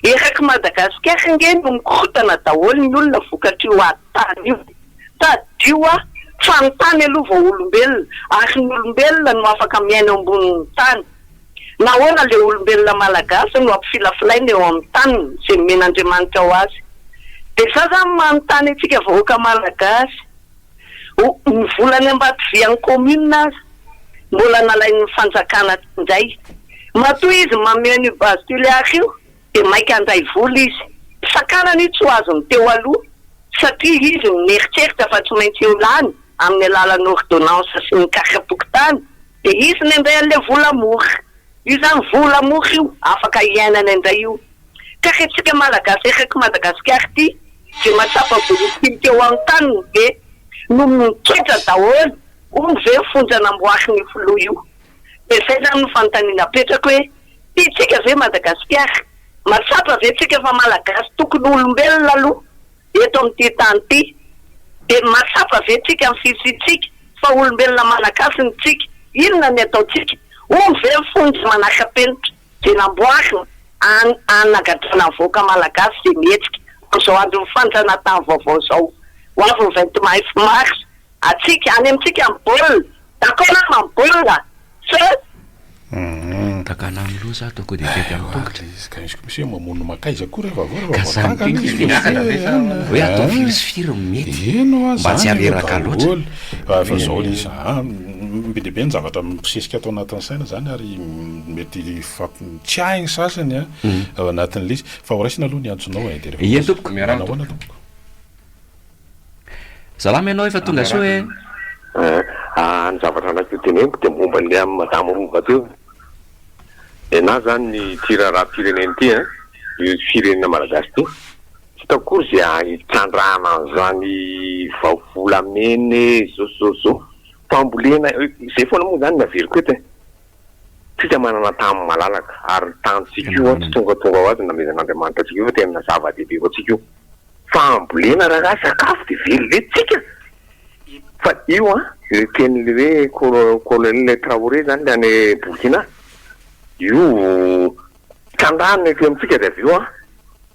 eraky Madagasikara nge no mikorotana daholo ny olona vokatry io atany io tadio fanontany aloha vao olombelona ary ny olombelona no afaka miaina amboniny tany na hoana le olombelona malagasy no ampifilafilaina eo amin'ny tany zay men'Andriamanitra ho azy dia za zany manontany atsika vahoaka malagasy ny volany Ambatovy any commune azy mbola nalainy fanjakana indray matoa izy mameno io Basculiary io dia maika andray vola izy sakanany io tsy ho azony teo aloha satria izy mieritreritra fa tsy maintsy eo lany amin'ny alalan'ny ordonnance sy ny karapokotany dia izy ny indray an'ilay vola mora io zany vola mora io afaka iainana indray io ka retsika malagasy eraky Madagasikara ty dia matsapa volotily teo amin'ny tany dia no miketra daholo ono ve fonjanamboary ny filoha io dia zay zany no fanontaniana petraka hoe tsika ve Madagasikara matsapa ve tsika fa malagasy tokony olombelona aloha eto amin'ity tany ty dia matsapa ve tsika amin'ny fisitsika fa olombelona malagasy ny tsika inona ny ataotsika ono ve fonja manaka-penitra dia namboarina anagadrana voaka malagasy dia mihetsika zao andro mifanjana tany vaovao zao ho avy ny 29 mars atsika any amintsika mibolina dakona mambolina fa takana amin'loha za ataoko dia tety amin'ny tongotra ka izy misy mamono makaiza koa rehefa hoe atao firisifiry mety mba tsy areraka loatra fa zao le izy be dehibe ny zavatra mpisesika atao anatin'ny saina zany ary mety tsy hainy sasany ao anatin'le izy fa ho raisina aloha ny antsonao dia ie tompoko tompoko salama ianao efa tonga so hoe ny zavatra anakio teneniko dia momba le amin'ny madamo Rova teo. Na zany ny tiraraha-pireneny ty io firenena malagasy ty tsy takory zay hitrandrahana an'izany vaovolameny zao fambolena zay foana moa zany naveriko eto tsika manana tany malalaka ary tantsika io tsy tonga ho azy namezan'Andriamanitra atsika io tena zava-dehibe ho atsika io fambolena raha sakafo dia velole tsika fa io tenyle hoe colonel Traoré zany le any Burkina io trandrahana eto amintsika dia avy io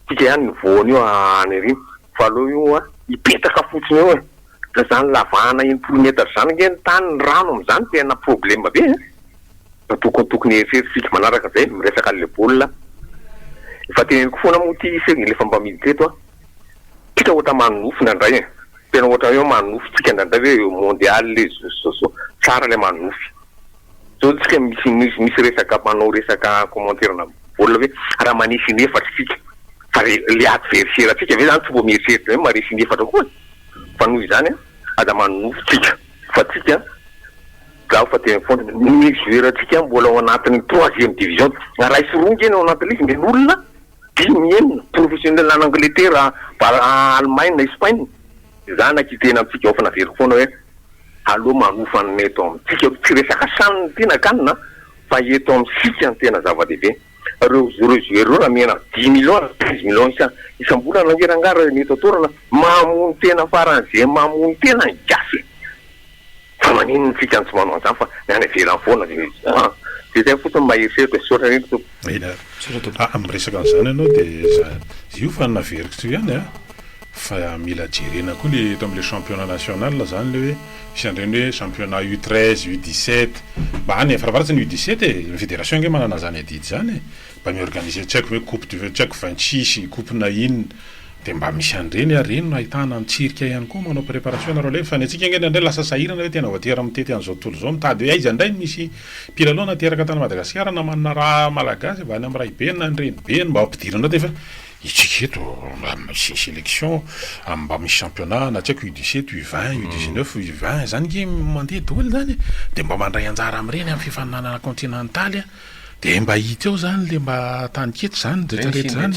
tsika ihany ny voany io any riny fa aloha io ipetaka fotsiny eo fa zany lavahana 1 metatra zany nge ny tany ny rano amin'izany tena problema be tokony eritrerisika manaraka zay miresaka le baolina fa teneniko foana moa ty segny lefa mba miditra eto tsika ohatra manofina indray tena ohatra eo manofy tsika ndraindray hoe mondial le zo tsara le manofy so tsika misy resaka manao resaka commentaire-na baolina hoe raha manisy nefatra tsika fa le adversaire tsika ve zany tsy mbo mieritreritra hoe maresy nefatra koa fa noho izany ada manofy tsika fa tsika zaho fa tena foana ny joueur tsika mbola ao anatin'ny 3e division raha isorongy eny ao anatin'ny ligue ny olona 10 professionnel en Angleterre Allemagne na Espagne zany akitena amintsika ao fa naveriko foana hoe aloha manofa ny eto amintsika tsy resaka saniny tena kanina fa eto amintsika ny tena zava-dehibe reo joueur raha mena 10 millions 15 millions isam-bola nangerangara ny eto atorana mamony tena faran'izay mamony tena gasy fa manino tsika ny tsy manao an'izany fa ny any ivelany foana dia zay fotsiny maheritseritra sotra reny to amin'ny resaka an'izany ianao dia io fa naveriko ihany fa mila jerena koa le eto amin'le championnat national zany le hoe misy an'ireny hoe championnat U13 U17 mba any farafaratsy ny U17 ny fédération nge manana zany adidy zany mba miorganiser tsy haiko hoe coupe du tsy haiko 26 coupe na inona dia mba misy an'ireny reny no ahitana nitsirika ihany koa manao préparation nareo le fa ny antsika nge ndray lasa sahirana hoe tena voatera mitety an'izao tontolo zao mitady hoe aiza indray misy pilalao nateraka tany Madagasikara na manana raha malagasy mba any amin'ny ray be na nyreny be mba ampidirana dia fa itsika eto misy sélection mba misy championnat na tsy haiko U17 U20 U19 U20 zany nge mandeha daholo zany dia mba mandray anjara amin'ireny amin'ny fifaninanana continentaly dia mba hita eo zany le mba taniketo zany rehetrarehetra zany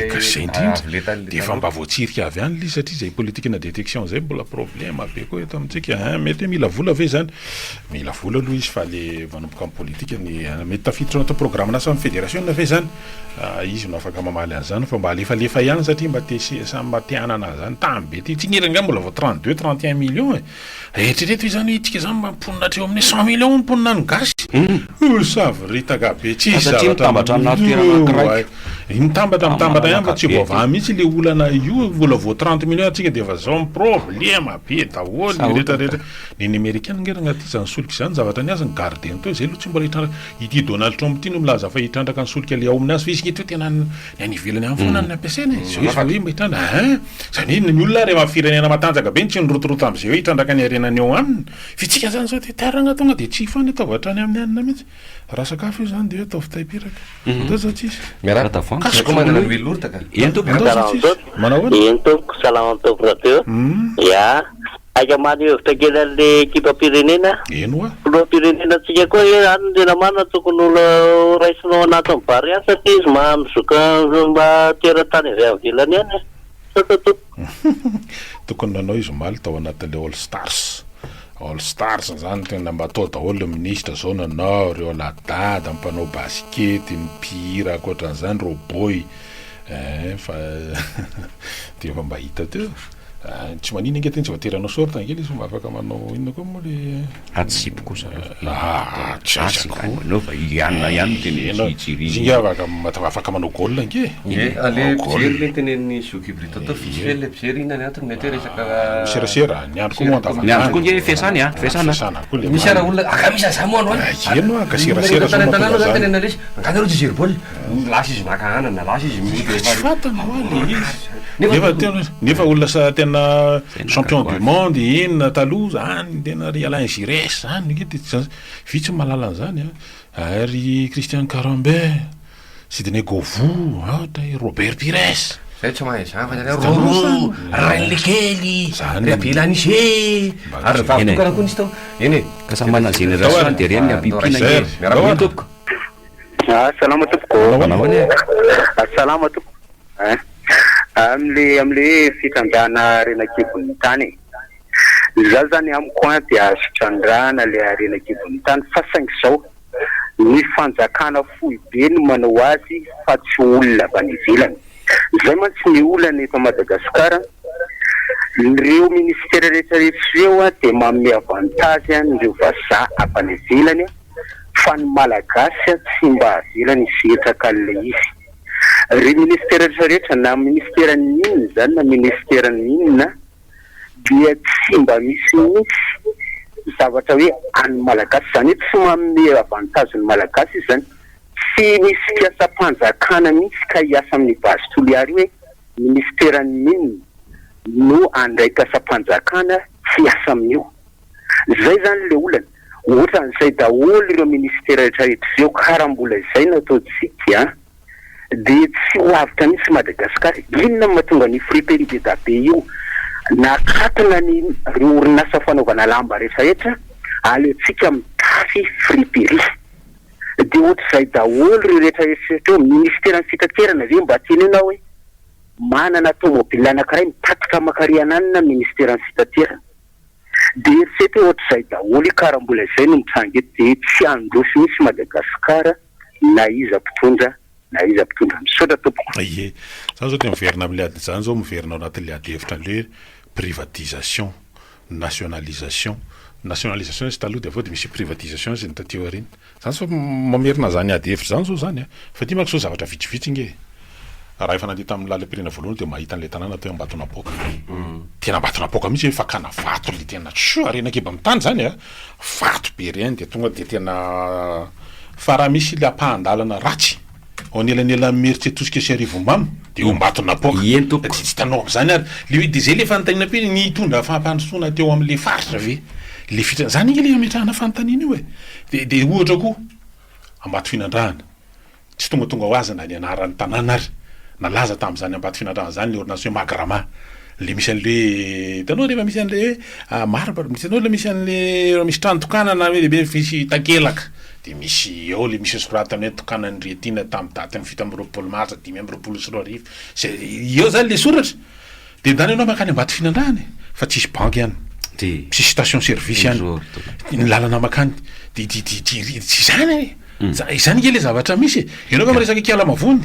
kasay indrindra dia efa mba voatsirika avy any li satria zay politique na détection zay mbola problème be koa eto amintsika mety mila vola ve zany mila vola aloha izy fa le manomboka amin'ny politique mety tafiditra anaty programme nasa amin'ny fédération ve zany izy no afaka mamaly an'izany fa mba alefalefa ihany satria mba mba tianana zany tambe ty tsy niranga mbola vo 32 31 millions eritrereto izany itsika zany mamponina hatreo amin'ny 100 millions mponina ny gasy savoritaga be tsy mitambatra mitambatra ihany fa tsy voava mihitsy le olana io vola vo 30 millions atsika dia efa zao problema be daholo rehetrarehetra ny américaine nge agnaty zany solika zany zavatra ny azy ny gardien teo zay aloha tsy mbola hitrandraka ity Donald Trump ty no milaza fa hitrandraka ny solika le ao amin'ny azy fa izy teo tena ny any ivelany amin'ny foana ny ampiasaina zao izy fa hoe mba hitrandra zany ny olona rehefa firenena matanjaka be tsy nyrotoroto amin'izay hoe hitrandraka ny arenany eo aminy fitsika zany zao dia tarana tonga dia tsy fany ataovatra any amin'ny anina mihitsy raha sakafo io zany dia hoe atao fitaipiraka ndoza tsisy kasoko manana ny velortaka eny tompoko salama tompoko ya aika many hevitra kely an'le ekipa-pirenena filoha-pirenena tsika koa zany tena marina tokony olo raisinao anaty amin'ny vary any satria izy mizoka mba teratany avy amin'ny velany any satato tokony nanao izy maly tao anatin'le all stars zany tena mba atao daholo ministra zao nanao reo ladada mpanao baskety mipira akoatran'izany roboy fa dia efa mba hita teo tsy manina nge teny tsy voateranao sorta angely izy mba afaka manao inona koa moa le atsipy kosa izy afaka manao gôl nge ale pijery le tenen'ny Jokibrita tao visuel le pijery inona ny antony mety resaka serasera ny andro koa moa andro koa nge fesana misy ara olona akamisa za moa ano eno akaserasera tanàna zany tenena lesy angany aro jery bôl lasa izy maka anana lasa izy nefa olona sa tena champion du monde inona taloha zany tena ry Alain Giresse zany vitsy malala an'izany ary Christian Carambert Sidney Govou Robert Pires tsy mahay zany fa ro rain'le kely ry abelanise ary vavitokana koa nisy tao eny e ka samy manana génération de reny ampipina miaraka tompoko salama tompoko salama tompoko amle fitandrana renakibon'ny tany za zany amiko a dia asitrandrana le renakibon'ny tany fa saingy zao ny fanjakana fohy be no manao azy fa tsy olona avy any ivelany zay mantsy ny olana eto Madagasikara ireo ministera rehetrarehetra ireo a dia manome avantage nireo vazaha avy any ivelany fa ny malagasy tsy mba avelany isetraka an'ilay izy ry ministera rehetrarehetra na ministera ninona zany na ministera ninona dia tsy mba misy zavatra hoe any malagasy zany hoe tsy manome avantage ny malagasy izy zany tsy misy fiasam-panjakana mihitsy ka hiasa amin'ny base toliary hoe ministera ninona no andray fiasam-panjakana tsy hiasa amin'io zay zany le olana ohatran'izay daholo ireo ministera rehetrarehetra izao karambola izay nataontsika dia tsy ho avitra mihitsy Madagasikara inona mahatonga ny friperideda be io nakatona ny orinasa fanaovana lamba rehetrarehetra aleontsika mitafy friperi dia ohatr'izay daholo ireo rehetrarehetra ministera ny fitaterana ve mba tianao hoe manana tomobile anankiray mitatika makariana any na ministera ny fitaterana dia eritreto hoe ohatr'izay daholo karambola izay no mitrangy eto dia tsy androsy misy Madagasikara na iza mpitondra misaotra tompoko ie zany zao dia miverina amin'le ady zany zao miverina ao anatin'le ady hevitra an'le privatisation nationalisation izy taloha dia avao dia misy privatisation izy ny tateo ariny zany fa mamerina zany ady hevitra zany zao zany a fa ty manko zao zavatra vitsivitsy nge raha efa nandeha tamin'ny lalam-pirena voalohany dia mahita an'le tanàna teo Ambatonapoaka tena Ambatonapoaka mihitsy hoe fakana vato le tena tso arenakeba amin'ny tany zany a vato be reny dia tonga dia tena fa raha misy le ampahandalana ratsy onelanela mieritsetosika sy arivombamy dia Ambatonapoaka tsy hitanao am'izany ary le hoe dia zay le fanontaniana pe ny tondra fampandrosoana teo amin'le faritra ve le fitra zany iny le ametrahana fanontaniana io e dia ohatra koa Ambato Finandrahana tsy tonga ho azy na ny anaran'ny tanàna ary nalaza tamin'izany Ambato Finandrahana zany le orinasa hoe Magrama le misy an'le hitanao rehefa misy an'le hoe marobaro hitanao le misy an'le misy trano-tokanana hoe lehibe misy takelaka dia misy ao le misy soratany hoe tokanany retina tamin'ny daty amin'ny 7 marsa 5 eo zany le soratra dia zany ianao makany Ambato Finandrahana fa tsisy banky ihany tsy station service ihany ny lalana makany dia tsy zany izany ke le zavatra misy ianao ka miresaka Kialamavony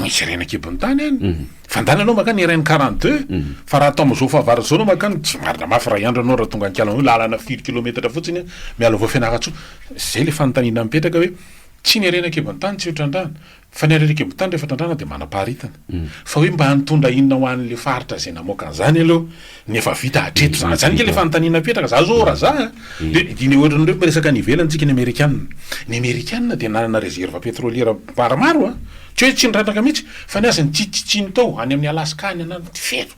misy renakibon'ny tany any fandany anao makany RN 42 fa raha atao am'izao fahavaratsy zao anao makany tsy marina mafy raha andro anao raha tonga ny Kialamavony lalana 4 kilometatra fotsiny miala vao Fianarantsoa zay le fanontaniana mipetraka hoe tsy ny renakibon'ny tany tsy ho trandrahana fa ny renakibon'ny tany rehefa trandrahana dia manam-paharitana fa hoe mba hanitondra inona ho an'le faritra zay namoaka an'izany aloha ny efa vita hatreto zany ke le fanontaniana mipetraka za zao raha za diny ohatrany hoe miresaka ny ivelantsika ny Amerikanina dia nanana réserve pétrolière maromaro a tsy hoe tsy nirandranaka mihitsy fa ny azy ny tsitsitsiny tao any amin'ny Alaska any anany fero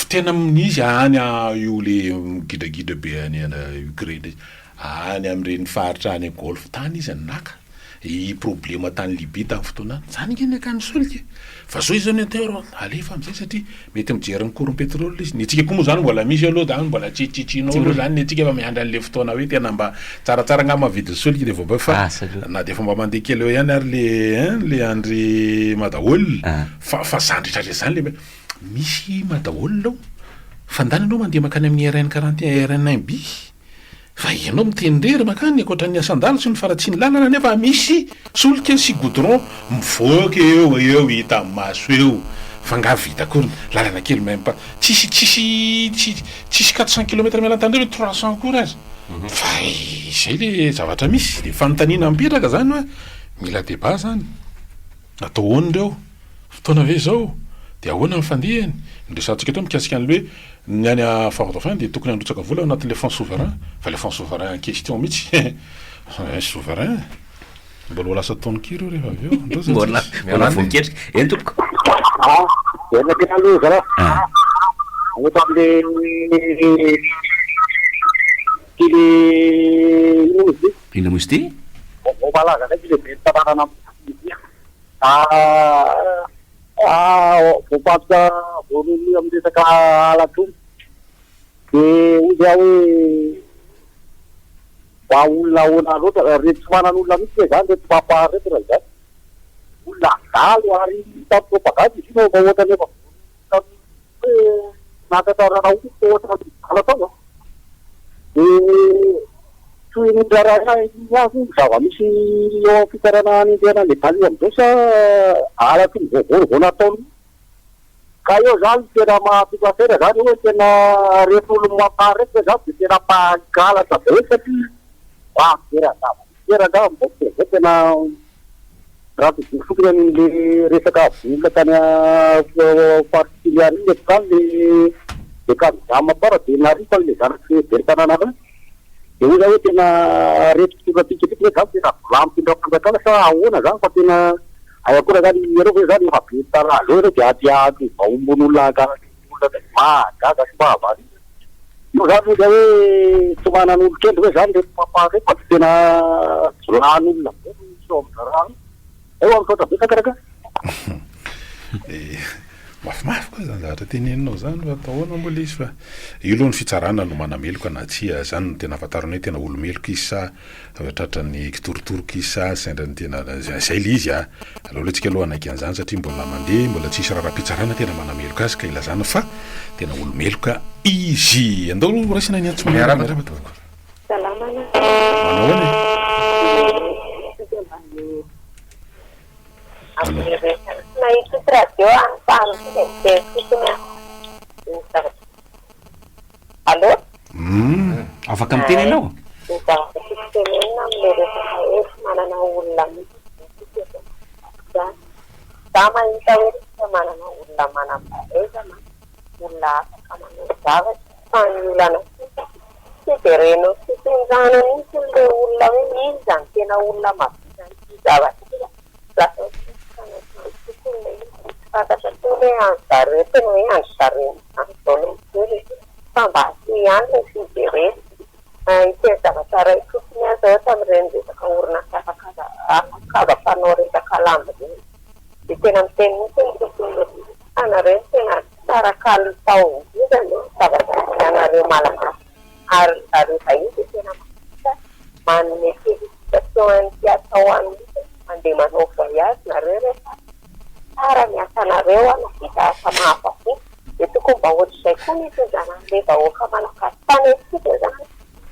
tena amin'izy any io le gidagida be any Ukraine any amin'ireny faritra any golfe tany izy naka i problema tany Libye tamin'ny fotoanany zany ke ny akany solika fa zao izy zao ny ateo alefa am'izay satria mety mijery ny courant pétrole izy ny antsika koa moa zany mbola misy aloha zany mbola tsitsitsinao aloha zany ny antsika efa miandry an'le fotoana hoe tena mba tsaratsara ngamba vidiny solika dia vao fa na dia fomba mandeha kely eo ihany ary le andry madaolona fa zandritrarety zany le misy madaolona fandany anao mandeha makany amin'ny RN 41 RN 1B fa ianao mitendery makany akoatran'ny asandala sy ny faratsy ny lalana nefa misy solika sy goudron mivoaka eo hita amin'ny maso eo fa nga vita koa lalana kely même pas tsisy 400 km mialatany 300 koa azy fa izay le zavatra misy dia fanontaniana mipetraka zany hoe mila débat zany natao hoany reo fotoana ve zao dia ahoana ny fandehany ndresantsika tao mikasika an'le hoe ny any a fardofin dia tokony androtsaka vola anatin'le fonds souverain fa le fonds souverain en question mihitsy souverain mbola lasa taony kiro rehefa avy eo mbola voninketrika eny tompoko ena tena aloha zara aoto am'le tile ina mozy ty malaza ndraiky le be tanàna voapatika voan'olo amin'ny resaka alatrony dia ozy aho hoe mba olona ahoana loatra reto tsy manan'olona mihitsy zany reto papareto raha zany olona galo ary tapropagande izy io mba ohatra nefa hoe nakatarana olo ohatra ala tao toin'indrarana azo zava-misy eo fitarana nindiana legaly io amizao sa araky ny voavao nataony ka eo zany tena mahampikafera zany hoe tena reto olo mampareto zany de tena mpagalatra be satria era mbo tena raha tofokony an'le resaka vola tany particuliar iny letkany le kamijamapara de narifa le zanaky beritanana rany de oza hoe tena reto tongatikitiky hoe zany tena volampindrapanjakana sa ahoana zany fa tena ayakora zany ereo hoe zany efa be taralo reo de atiady vaombon'olona olona magaga sy mahavary io zany oza hoe tsy manan'olo kendry hoe zany reto papareko fa tena zolan'olona so amizarano eo amin'ny sotra besaka raka mafimafy koa zany zavatra teneninao zany fa atahoana mbola izy fa io aloha ny fitsarana no manameloka na tsia zany no tena afantarana hoe tena olomeloka izy sa avatratra ny kitorotoroka izy sa sendrany tena zay le izy aloha antsika aloha anaiky an'izany satria mbola mandeha mbola tsisy raha-pitsarana tena manameloka azy ka ilazana fa tena olomeloka izy andao raisina ny antsy miarabako manao any Allo? Afaka miteny ianao? Tenena amile resaka hoe manana olona za mahita hoe tsy manana olona manam-pahaizana olona afaka manao zavatra fa ny olana tsy de renao tsy finjana mihitsy le olona hoe izy zany tena olona mahavita ny zavatra lasa fantatra teo hoe anzareo tena hoe anzareo anzao fa mba sy ihany le fijerena iteny zavatra ray tokony azy ohatra amin'ireny resaka orinasa afaka mpanao resaka lamba reny de tena miteny mihitsy ny tokony anareo tena tsara kalitao izany zavatra anareo malagasy ary rehefa izy tena mahita manome félicitation ny atao any mandeha manao voyage nareo rehefa tsara miasa nareo anavita asa mahafapo de tokony mba ohatr'izay koa misy zany le vahoaka malagasy tany tsika zany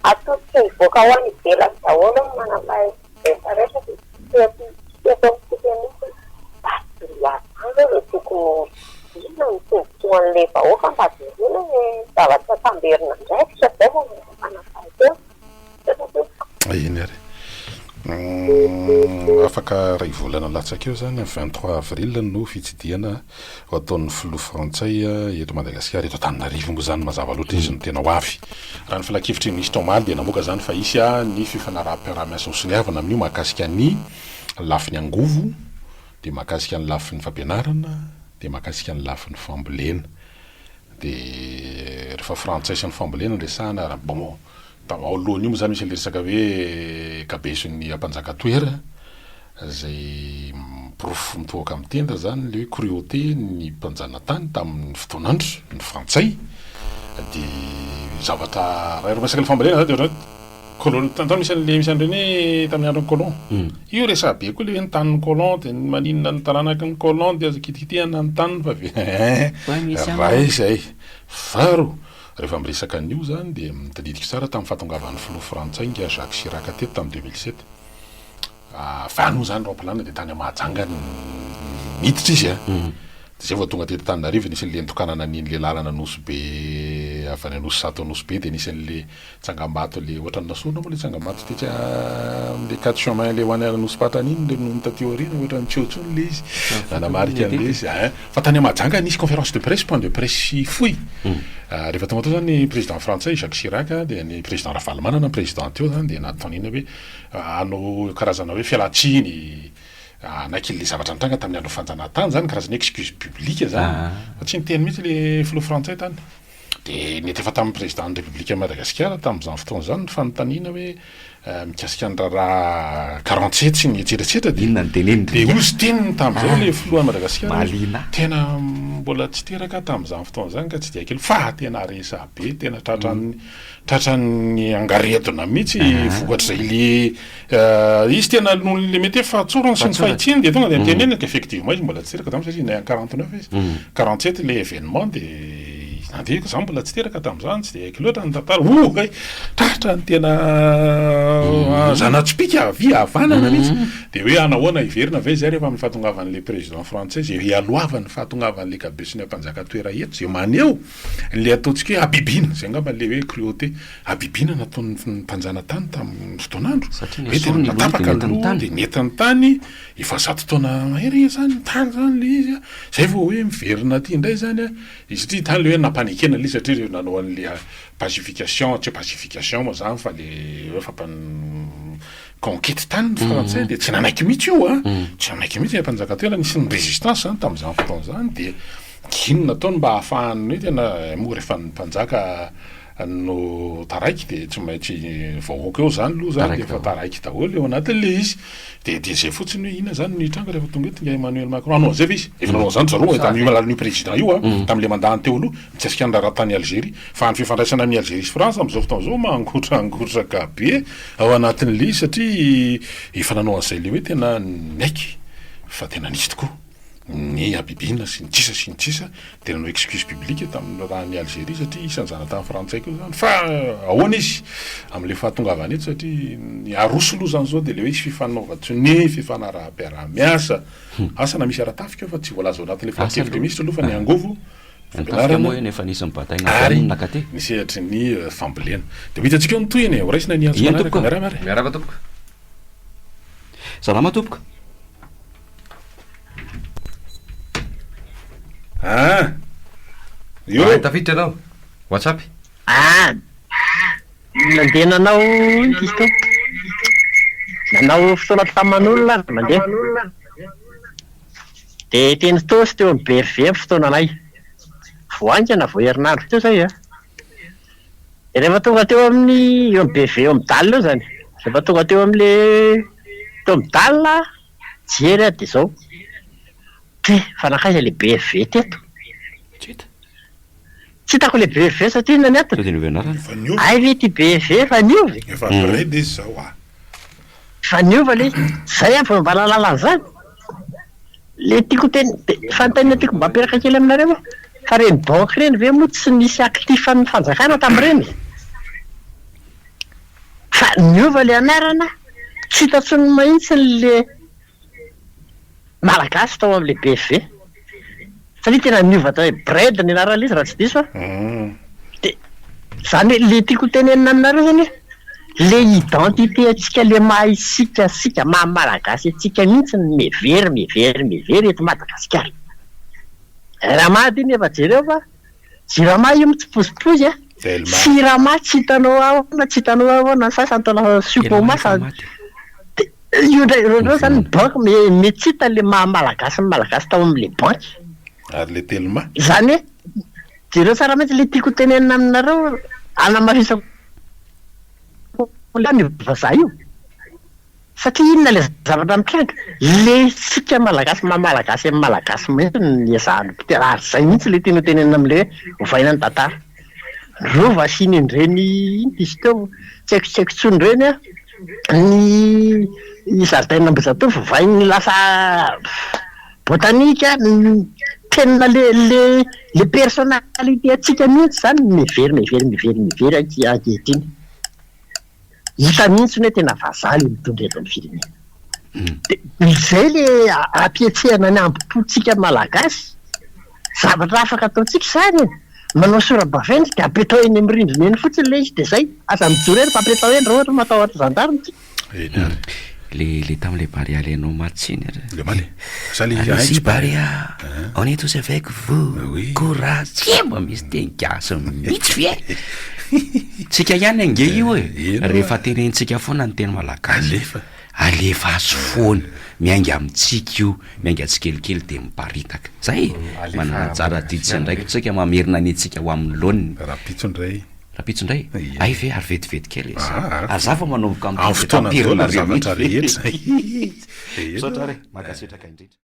atosika mivoaka ho any ivelany daholo manamay rehetrarehetra de tetomsikeny basiliazany le tokony ina mitoboko an'le vahoaka mba derina zavatra tamberina ndraiky satria vo manafahiteo iny ary afaka ray volana latsaka eo zany 23 avril no fitsidiana ho ataon'ny filoha frantsay eto Madagasikara eto Antananarivo moa zany mazava loatra izy no tena ho avy raha ny filakevitry misy tomaly de namoaka zany fa isy ny fifanaraha-piarahamiasa soniavana amin'io mahakasika ny lafiny angovo de mahakasika ny lafiny fampianarana de mahakasika ny lafiny fambolena de rehefa frantsay sy ny fambolena resahana bon alohany io moa zany misy le resaka hoe kabeson'ny ampanjaka toera zay profo mitoaka amin'ny tenda zany le hoe cruauté ny mpanjana tany tamin'ny fotoanandro ny frantsay de zavatra raha resaka le fambolena zany de colon tantany misy an'ireny tamin'ny andron'ny colon io resaha be koa le hoe ny tanin'ny colon de maninona ny taranaky ny colon de azo kitikitihana ny taniny fa raha izay faro rehefa miresaka an'io zany de mitadidiko tsara tamin'ny fahatongavan'ny filoha frantsay nga Jacques Chirac teto tamin'ny 2007 fano zany rampilana de tany Mahajanga miditra izy de zay vao tonga teto Antananarivo nisy le nitokanana n'in'le lalana nosy be avy any anosy sato anosy be de nisy an'le tsangambato le ohatra ny nasona moa le tsangambato tetsa le 4 chemin le hoany anosy-patany iny le nohony tateorina ohatra ny tsiotsony le izy nanamarika an'le izy fa tany Mahajanga nisy conférence de presse point de presse foy rehefa tonga teo zany président frantsay Jacques Chirac de ny président Ravalomanana président teo zany de nataonina hoe anao karazana hoe fialatsiny naiky le zavatra nitranga tamin'ny andro fanjanahantany zany karazana excuse publique zany fa tsy niteny mihitsy le filoha frantsay tany dia nety efa tamin'ny président ny république Madagasikara tamin'izany fotoana zany ny fanontaniana hoe mikasika ny raharaha 47 sy ny etsetratsehatra dia ozy teniny tamin'izao le filohan'ny Madagasikara tena mbola tsy teraka tamin'izany fotoana zany ka tsy dia kely fa tena resa be tena tratran'ny angaredona mihitsy vokatra izay le izy tena le mety efa tsorony sy ny fahitsiny dia tonga dia mitenenina ka effectivement izy mbola tsy teraka tamin'izay satria nay 49 izy 47 le événement dia nandehiko zany mbola tsy teraka tamin'izany tsy dia haiko loatra ny tantara tratra ny tena zanatsopika avanana mihitsy dia hoe anahoana iverina ve zay rehefa amin'ny fahatongavan'le président français zay hialoavany fahatongavan'le kabesiny mpanjaka toera eto zay maneo le ataontsika hoe abibina zay angamba le hoe cruauté abibina nataon'ny mpanjana tany tamin'ny fotoanandro hoe tena natapaka loha dia netiny tany efa 100 taona mahery zany tany zany le izy zay vao hoe miverina ty indray zany izy ty tany le hoe nampanikena le satria re nanao an'le pacification tsy pacification moa zany fa le conquête tany ny français dia tsy nanaiky mihitsy io tsy nanaiky mihitsy mpanjaka toera nisy ny résistance zany tamin'izany fotoana zany dia kinona ataony mba hahafahany hoe tena moa rehefa ny mpanjaka no taraiky dia tsy maintsy vahoaka eo zany aloha zany dia efa taraiky daholo eo anatin'le izy dia zay fotsiny hoe ina zany ny tranga rehefa tonga eto nga Emmanuel Macron anao zay ve izy efa nanao zany zareo tamin'ny malalan'io président io tamin'le mandahany teo aloha mitsasika ny rahatany Algérie fa ny fifandraisana amin'ny Algérie sy France amin'izao fotoana zao mangotragotraka be ao anatin'le izy satria efa nanao an'izay le hoe tena naiky fa tena nisy tokoa ny abibina sy ny tsisa dia nanao excuse publique tamin'ny raha ny Algérie satria isan'ny zanatany frantsay koa zany fa ahoana izy amin'le fahatongavany eto satria ny aroso aloha zany zao dia le hoe isy fifanaovatsony fifanaraha-piara-miasa asa na misy aratafika fa tsy voalaza ao anatin'le fahatevitra misy aloha fa ny angovo nisy hatry ny fambolena dia mitatsika eo nytoy eny horaisina ny miaraka tompoka salama tompoka io tafiditra anao WhatsApp mandeha nanao izy to nanao fotoana taman'olona mandeha dia teny tosy teo amin'ny BRV fotoana anay voangana vao herinandro teo zay rehefa tonga teo amin'ny eo amin'ny BRV eo amin'ny dalina eo zany rehefa tonga teo amin'le teo amin'ny dalina jery dia zao fanakaiza le BRV teto tsy hitako le BRV satria nany atony ay ve ty BRV efa niova fa niova le zay a fa mba lalalana zany le tiako teny fanontaniana tiako mba apiraka kely aminareo fa reny banky reny ve moa tsy nisy actif amin'ny fanjakana tamin'ireny fa niova le anarana tsy hitatsony mahitsy le malagasy tao amin'le BRV satria tena niova tao hoe bred ny anarana izy raha tsy diso dia zany hoe le tiako tenenina aminareo zany le identité atsika le maha isika maha malagasy atsika mihitsy mevery eto Madagasikara raha iny efa jereo fa jirama io mitsiposiposy sirama tsy hitanao ahoana sasany taona supoma io ndray zany banky mety hita le maha malagasy tao amin'le banky ary le telma zany hoe jereo tsara mihitsy le tiako tenenina aminareo anamafisako vazaha io satria inona le zavatra mitranga le sika malagasy maha malagasy amin'ny malagasy mihitsy ny ezahany ary zay mihitsy le tiano tenenina amin'le ovaina ny tantara rova asiny indreny izy teo tsy haiko tsony reny ny zaridaina Ambohijatovo vainy lasa botanika tenina le personnalité atsika mihitsy zany mivery ankehitriny hita mihitsy hoe tena vazaha le mitondra eto amin'ny firenena izay le ampietsehana ny ambopotsika malagasy zavatra afaka ataontsika zany manao sora-baventy dia apetao eny amin'ny rindrina eny fotsiny le izy dia zay aza mijoro eny fa apetao eny raha ohatra matahotra zandariny le tamin'le Baria alenao matsiny allez Baria on est tous avec vous courage tsy mba misy teny gasy mihitsy fie tsika ihany ange io rehefa tenentsika foana ny teny malagasy alefa azy foana miainga amintsika io miainga tsikelikely de miparitaka zay manana tsara diditsy ndraiky tsika mamerina ny atsika ho amin'ny laoniny rapitsondray ay ve ary vetivety kely izy azafa manomboka amin'ny fotoana zavatra rehetra sotra re makasetraka indrindra